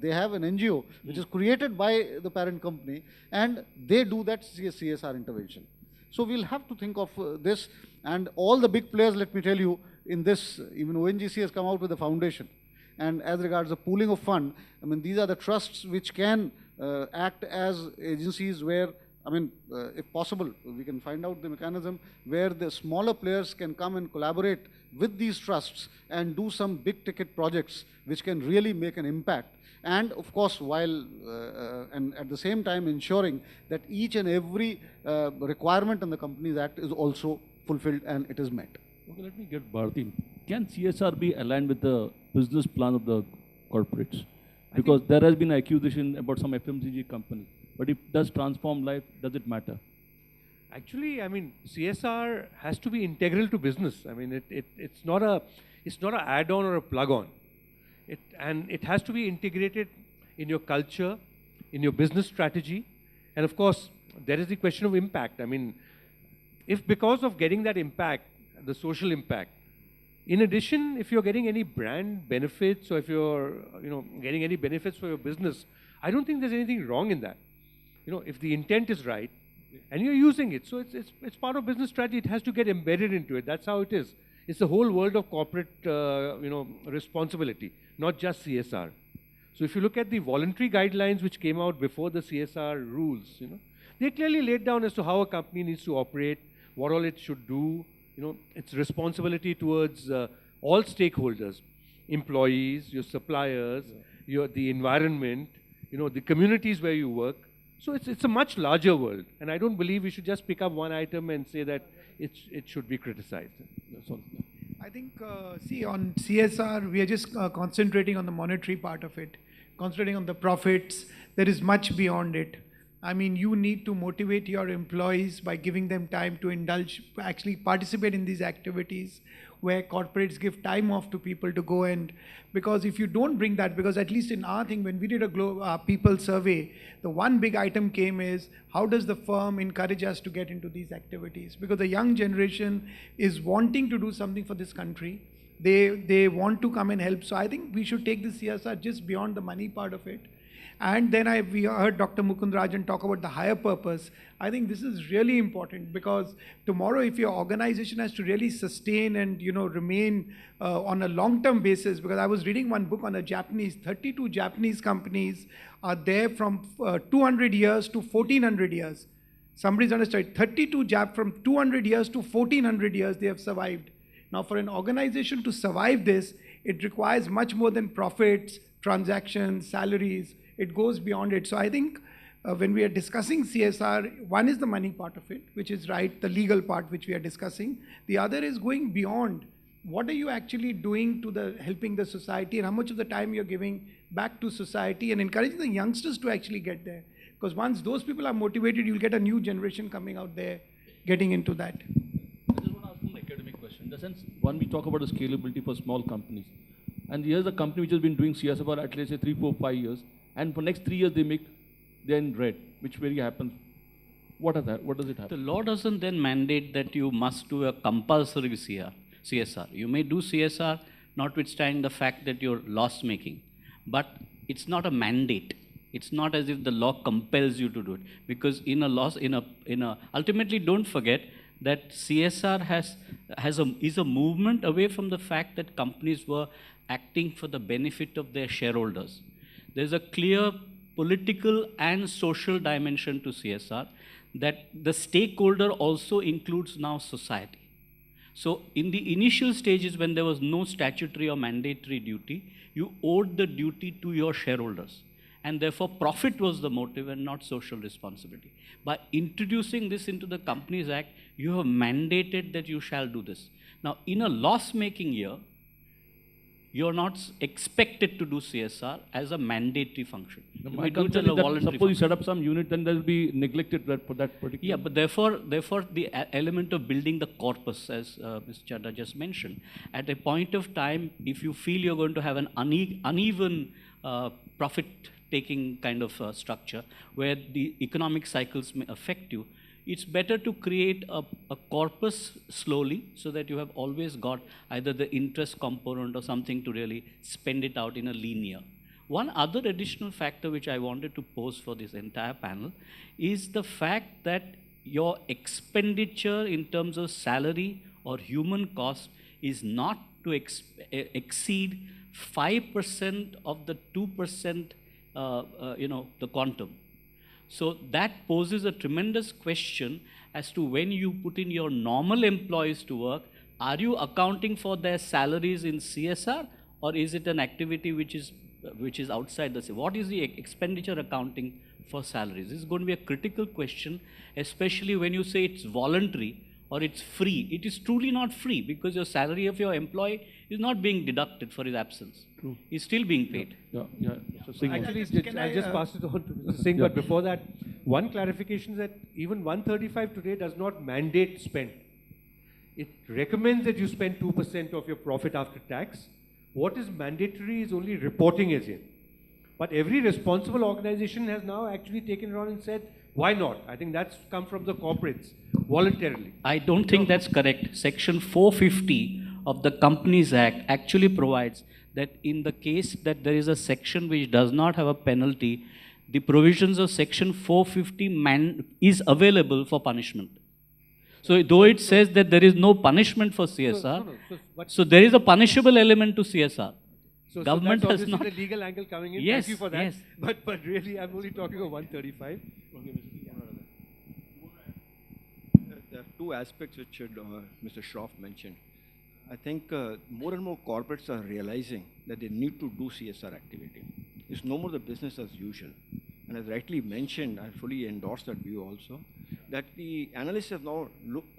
they have an NGO which is created by the parent company, and they do that CSR intervention. So we'll have to think of this, and all the big players, let me tell you, in this, even ONGC has come out with a foundation. And as regards the pooling of fund, these are the trusts which can act as agencies where, if possible, we can find out the mechanism where the smaller players can come and collaborate with these trusts and do some big ticket projects which can really make an impact. And of course, while and at the same time ensuring that each and every requirement in the Companies Act is also fulfilled and it is met. Okay, let me get Bharti. Can CSR be aligned with the business plan of the corporates? Because there has been an accusation about some FMCG company. But if it does transform life, does it matter? Actually, CSR has to be integral to business. It's not an add-on or a plug-on. It has to be integrated in your culture, in your business strategy. And of course, there is the question of impact. If because of getting that impact, the social impact, in addition, if you're getting any brand benefits or if you're getting any benefits for your business, I don't think there's anything wrong in that. If the intent is right and you're using it, so it's part of business strategy. It has to get embedded into it. That's how it is. It's the whole world of corporate responsibility, not just CSR. So if you look at the voluntary guidelines which came out before the CSR rules, they clearly laid down as to how a company needs to operate, what all it should do, its responsibility towards all stakeholders, employees, your suppliers, the environment, the communities where you work. So it's a much larger world, and I don't believe we should just pick up one item and say that it should be criticized. I think, see, on CSR, we are just concentrating on the monetary part of it, concentrating on the profits. There is much beyond it. I mean, you need to motivate your employees by giving them time to indulge, actually participate in these activities where corporates give time off to people to go. And because if you don't bring that, because at least in our thing, when we did a people survey, the one big item came is, how does the firm encourage us to get into these activities? Because the young generation is wanting to do something for this country. They want to come and help. So I think we should take the CSR just beyond the money part of it. And then we heard Dr. Mukund Rajan talk about the higher purpose. I think this is really important, because tomorrow if your organization has to really sustain and remain on a long-term basis, because I was reading one book on 32 Japanese companies are there from 200 years to 1400 years. Somebody's understood, 32 from 200 years to 1400 years they have survived. Now for an organization to survive this, it requires much more than profits, transactions, salaries. It goes beyond it. So I think when we are discussing CSR, one is the money part of it, which is right, the legal part which we are discussing. The other is going beyond. What are you actually doing to helping the society, and how much of the time you're giving back to society, and encouraging the youngsters to actually get there. Because once those people are motivated, you'll get a new generation coming out there getting into that. I just want to ask an academic question. In the sense, when we talk about the scalability for small companies, and here's a company which has been doing CSR for at least 3, 4, 5 years, and for next 3 years they're in red, which really happens. What does it happen? The law doesn't then mandate that you must do a compulsory CSR. You may do CSR notwithstanding the fact that you're loss making, but it's not a mandate. It's not as if the law compels you to do it, because ultimately don't forget that CSR is a movement away from the fact that companies were acting for the benefit of their shareholders. There's a clear political and social dimension to CSR, that the stakeholder also includes now society. So in the initial stages, when there was no statutory or mandatory duty, you owed the duty to your shareholders. And therefore profit was the motive and not social responsibility. By introducing this into the Companies Act, you have mandated that you shall do this. Now in a loss-making year, you're not expected to do CSR as a mandatory function. My concern is that suppose you set up some unit, then there will be neglected for that particular. Yeah, but therefore the element of building the corpus, as Mr. Chadha just mentioned, at a point of time, if you feel you're going to have an uneven profit-taking kind of structure, where the economic cycles may affect you, it's better to create a corpus slowly, so that you have always got either the interest component or something to really spend it out in a linear. One other additional factor which I wanted to pose for this entire panel is the fact that your expenditure in terms of salary or human cost is not to exceed 5% of the 2%, the quantum. So that poses a tremendous question as to when you put in your normal employees to work, are you accounting for their salaries in CSR, or is it an activity which is outside the CSR? What is the expenditure accounting for salaries? This is going to be a critical question, especially when you say it's voluntary or it's free. It is truly not free, because your salary of your employee is not being deducted for his absence. True. He's still being paid. Yeah. So Actually, I'll just pass it on to Mr. Singh, but before that, one clarification is that even 135 today does not mandate spend. It recommends that you spend 2% of your profit after tax. What is mandatory is only reporting as yet. But every responsible organization has now actually taken it on and said, why not? I think that's come from the corporates, voluntarily. I don't think that's correct. Section 450 of the Companies Act actually provides that in the case that there is a section which does not have a penalty, the provisions of section 450 is available for punishment. So though it says that there is no punishment for CSR, so there is a punishable element to CSR. So Government that's has not. the legal angle coming in. Yes, Thank you for that. yes. But really, I'm only talking of 135. There are two aspects which Mr. Shroff mentioned. I think more and more corporates are realizing that they need to do CSR activity. It's no more the business as usual. And as rightly mentioned, I fully endorse that view also, that the analysts have now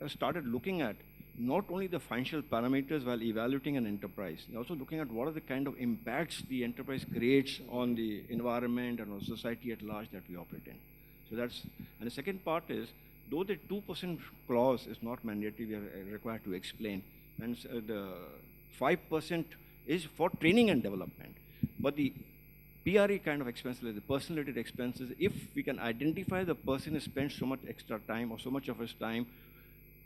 started looking at not only the financial parameters while evaluating an enterprise, they're also looking at what are the kind of impacts the enterprise creates on the environment and on society at large that we operate in. So So that's, and the second part is, though the 2% clause is not mandatory, we are required to explain, and the 5% is for training and development. But the PRE kind of expenses, like the personal related expenses, if we can identify the person has spent so much extra time or so much of his time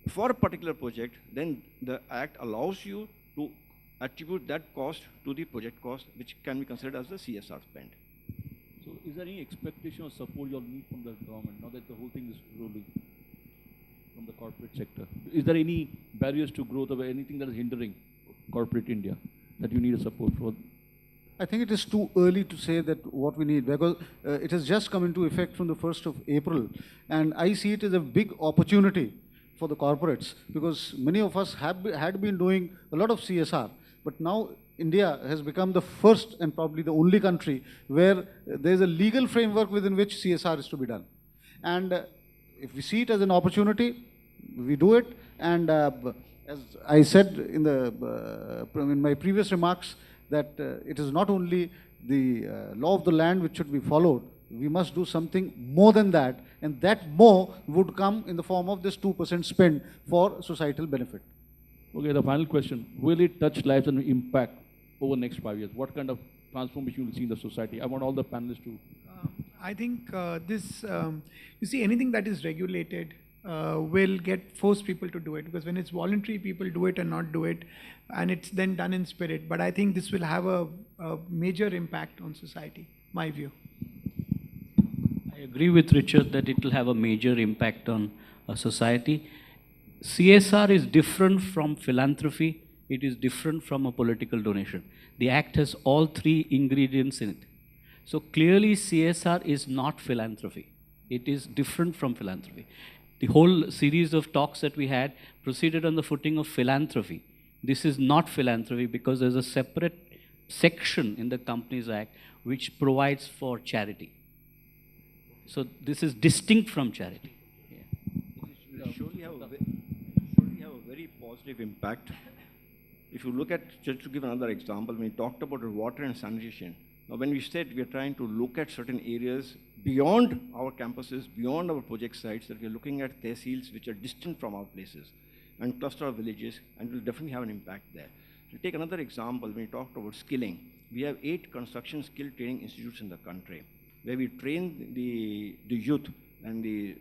for a particular project, then the Act allows you to attribute that cost to the project cost, which can be considered as the CSR spend. So is there any expectation or support you'll need from the government now that the whole thing is rolling from the corporate sector? Is there any barriers to growth or anything that is hindering corporate India that you need a support for? I think it is too early to say that what we need, because it has just come into effect from the 1st of April, and I see it as a big opportunity for the corporates, because many of us had been doing a lot of CSR, but now India has become the first and probably the only country where there is a legal framework within which CSR is to be done. And if we see it as an opportunity, we do it. And as I said in my previous remarks, that it is not only the law of the land which should be followed, we must do something more than that, and that more would come in the form of this 2% spend for societal benefit. Okay, the final question. Will it touch lives and impact over the next 5 years? What kind of transformation will you see in the society? I want all the panelists to... I think you see, anything that is regulated will force people to do it, because when it's voluntary, people do it and not do it, and it's then done in spirit. But I think this will have a major impact on society, my view. I agree with Richard that it will have a major impact on society. CSR is different from philanthropy. It is different from a political donation. The Act has all three ingredients in it. So clearly CSR is not philanthropy. It is different from philanthropy. The whole series of talks that we had proceeded on the footing of philanthropy. This is not philanthropy because there's a separate section in the Companies Act which provides for charity. So this is distinct from charity. It will surely have a very positive impact. If you look at, just to give another example, when we talked about water and sanitation, now when we said we are trying to look at certain areas beyond our campuses, beyond our project sites, that we are looking at tehsils which are distant from our places and cluster of villages, and will definitely have an impact there. To take another example, when we talked about skilling, we have 8 construction skill training institutes in the country, where we train the youth and the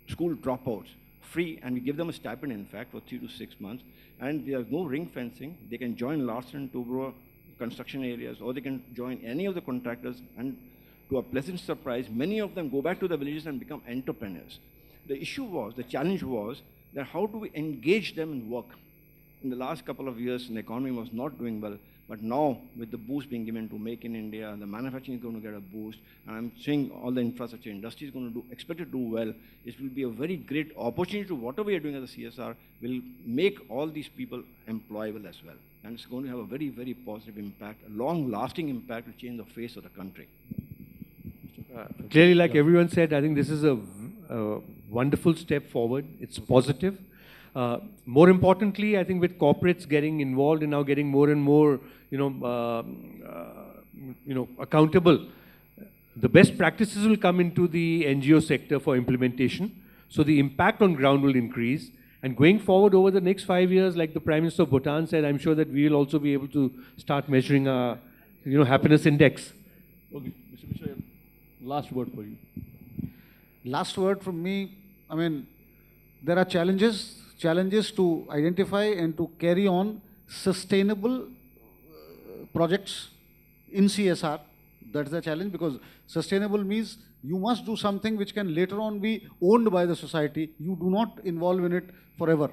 school dropouts free, and we give them a stipend, in fact, for 3 to 6 months, and there's no ring fencing. They can join Larsen & Toubro construction areas, or they can join any of the contractors, and to a pleasant surprise, many of them go back to the villages and become entrepreneurs. The challenge was that how do we engage them in work? In the last couple of years, the economy was not doing well, but now with the boost being given to Make in India, the manufacturing is going to get a boost, and I'm seeing all the infrastructure industry is going to expected to do well. It will be a very great opportunity to whatever we are doing as a CSR will make all these people employable as well. And it's going to have a very, very positive impact, a long-lasting impact to change the face of the country. Clearly, like everyone said, I think this is a wonderful step forward. It's positive. More importantly, I think with corporates getting involved and now getting more and more, accountable, the best practices will come into the NGO sector for implementation. So the impact on ground will increase. And going forward over the next 5 years, like the Prime Minister of Bhutan said, I'm sure that we will also be able to start measuring our, happiness index. Okay, Mr. Mishra, last word for you. Last word from me, there are challenges to identify and to carry on sustainable projects in CSR. That's the challenge, because sustainable means you must do something which can later on be owned by the society. You do not involve in it forever.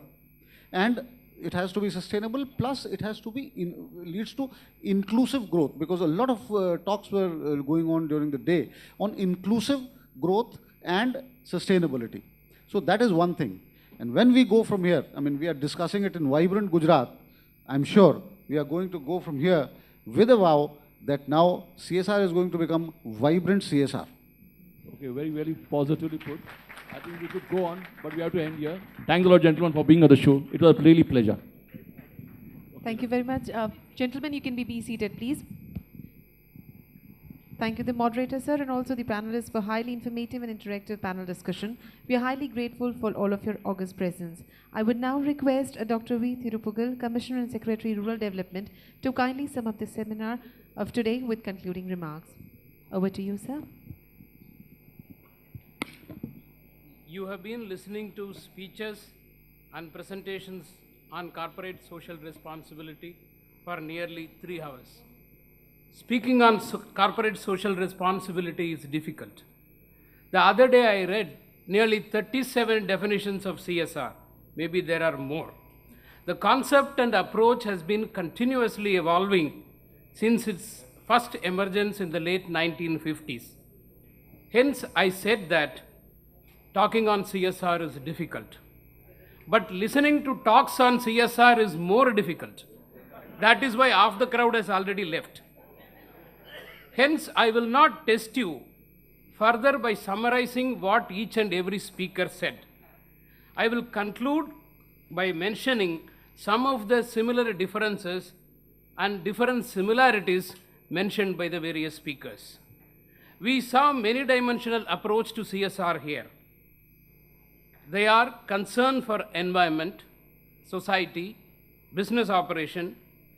And it has to be sustainable, plus it has to be, leads to inclusive growth, because a lot of talks were going on during the day on inclusive growth and sustainability. So that is one thing. And when we go from here, we are discussing it in Vibrant Gujarat. I'm sure we are going to go from here with a vow that now CSR is going to become Vibrant CSR. Okay, very, very positively put. I think we could go on, but we have to end here. Thanks a lot, gentlemen, for being on the show. It was really a pleasure. Thank you very much. Gentlemen, you can be seated, please. Thank you, the moderator, sir, and also the panelists for highly informative and interactive panel discussion. We are highly grateful for all of your august presence. I would now request Dr. V. Thirupugal, Commissioner and Secretary, Rural Development, to kindly sum up the seminar of today with concluding remarks. Over to you, sir. You have been listening to speeches and presentations on corporate social responsibility for nearly 3 hours. Speaking on corporate social responsibility is difficult. The other day I read nearly 37 definitions of CSR. Maybe there are more. The concept and approach has been continuously evolving since its first emergence in the late 1950s. Hence, I said that talking on CSR is difficult. But listening to talks on CSR is more difficult. That is why half the crowd has already left. Hence, I will not test you further by summarizing what each and every speaker said. I will conclude by mentioning some of the similar differences and different similarities mentioned by the various speakers. We saw many dimensional approach to CSR here. They are concern for environment, society, business operation,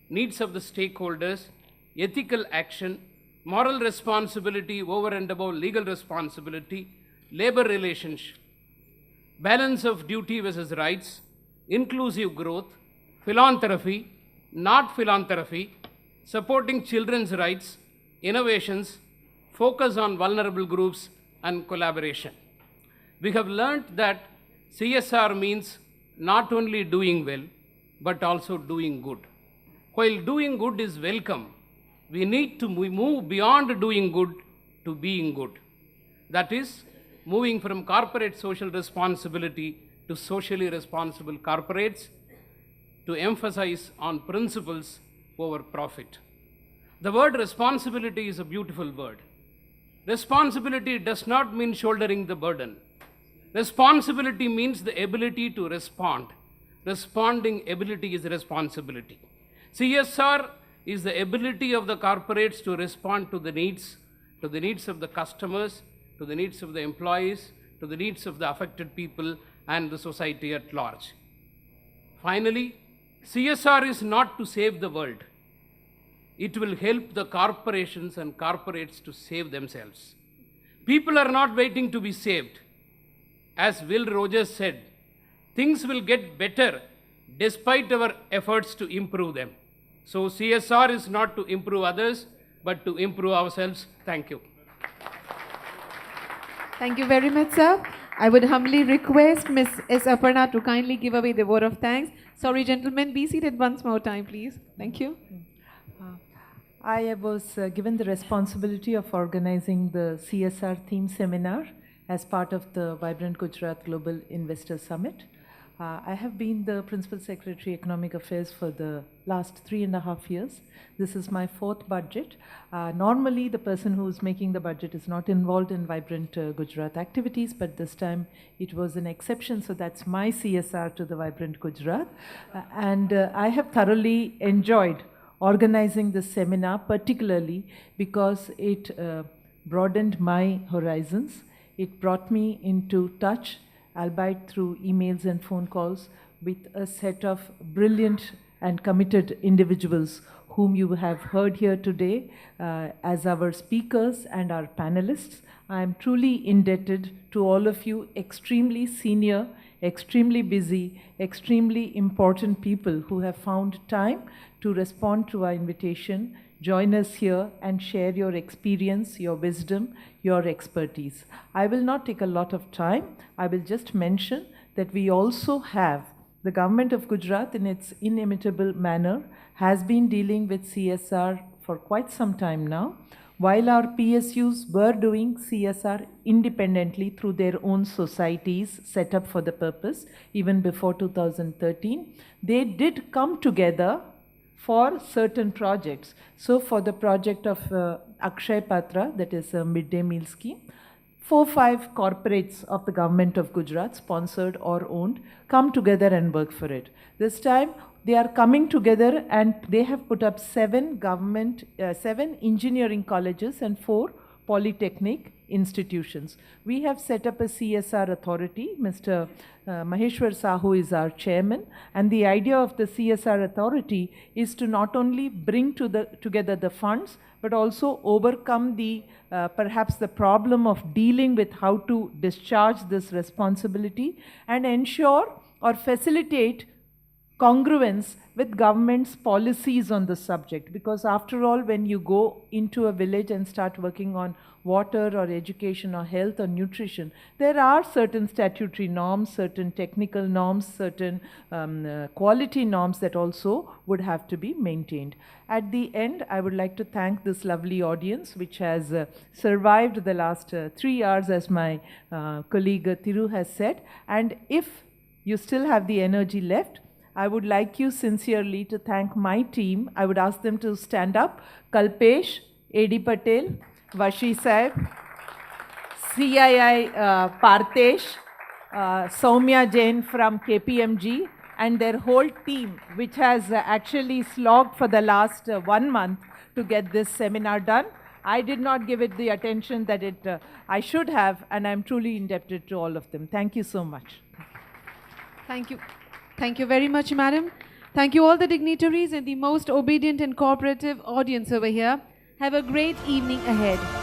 needs of the stakeholders, ethical action, moral responsibility over and above legal responsibility, labor relationship, balance of duty versus rights, inclusive growth, philanthropy, not philanthropy, supporting children's rights, innovations, focus on vulnerable groups, and collaboration. We have learnt that CSR means not only doing well, but also doing good. While doing good is welcome, we need to move beyond doing good to being good. That is, moving from corporate social responsibility to socially responsible corporates, to emphasize on principles over profit. The word responsibility is a beautiful word. Responsibility does not mean shouldering the burden. Responsibility means the ability to respond. Responding ability is responsibility. CSR is the ability of the corporates to respond to the needs of the customers, to the needs of the employees, to the needs of the affected people and the society at large. Finally, CSR is not to save the world. It will help the corporations and corporates to save themselves. People are not waiting to be saved. As Will Rogers said, things will get better despite our efforts to improve them. So CSR is not to improve others, but to improve ourselves. Thank you. Thank you very much, sir. I would humbly request Ms. S. Aparna to kindly give away the vote of thanks. Sorry, gentlemen, be seated once more time, please. Thank you. I was given the responsibility of organizing the CSR theme seminar as part of the Vibrant Gujarat Global Investor Summit. I have been the Principal Secretary Economic Affairs for the last 3.5 years. This is my 4th budget. Normally, the person who is making the budget is not involved in Vibrant Gujarat activities, but this time it was an exception, so that's my CSR to the Vibrant Gujarat. I have thoroughly enjoyed organizing this seminar, particularly because it broadened my horizons. It brought me into touch, albeit through emails and phone calls, with a set of brilliant and committed individuals whom you have heard here today as our speakers and our panelists. I am truly indebted to all of you, extremely senior, extremely busy, extremely important people who have found time to respond to our invitation, join us here and share your experience, your wisdom, your expertise. I will not take a lot of time. I will just mention that we also have the government of Gujarat, in its inimitable manner, has been dealing with CSR for quite some time now. While our PSUs were doing CSR independently through their own societies set up for the purpose, even before 2013, they did come together for certain projects. So for the project of Akshay Patra, that is a midday meal scheme, 4-5 corporates of the government of Gujarat, sponsored or owned, come together and work for it. This time, they are coming together and they have put up 7 engineering colleges and 4 polytechnic institutions. We have set up a CSR authority. Mr. Maheshwar Sahu is our chairman, and the idea of the CSR authority is to not only bring together the funds, but also overcome the perhaps the problem of dealing with how to discharge this responsibility and ensure or facilitate congruence with government's policies on the subject. Because after all, when you go into a village and start working on water or education or health or nutrition, there are certain statutory norms, certain technical norms, certain quality norms that also would have to be maintained. At the end, I would like to thank this lovely audience which has survived the last 3 hours, as my colleague Thiru has said. And if you still have the energy left, I would like you sincerely to thank my team. I would ask them to stand up. Kalpesh, A.D. Patel, Vashi Saib, CII Parthesh, Soumya Jain from KPMG, and their whole team, which has actually slogged for the last 1 month to get this seminar done. I did not give it the attention that I should have, and I'm truly indebted to all of them. Thank you so much. Thank you. Thank you very much, madam. Thank you all the dignitaries and the most obedient and cooperative audience over here. Have a great evening ahead.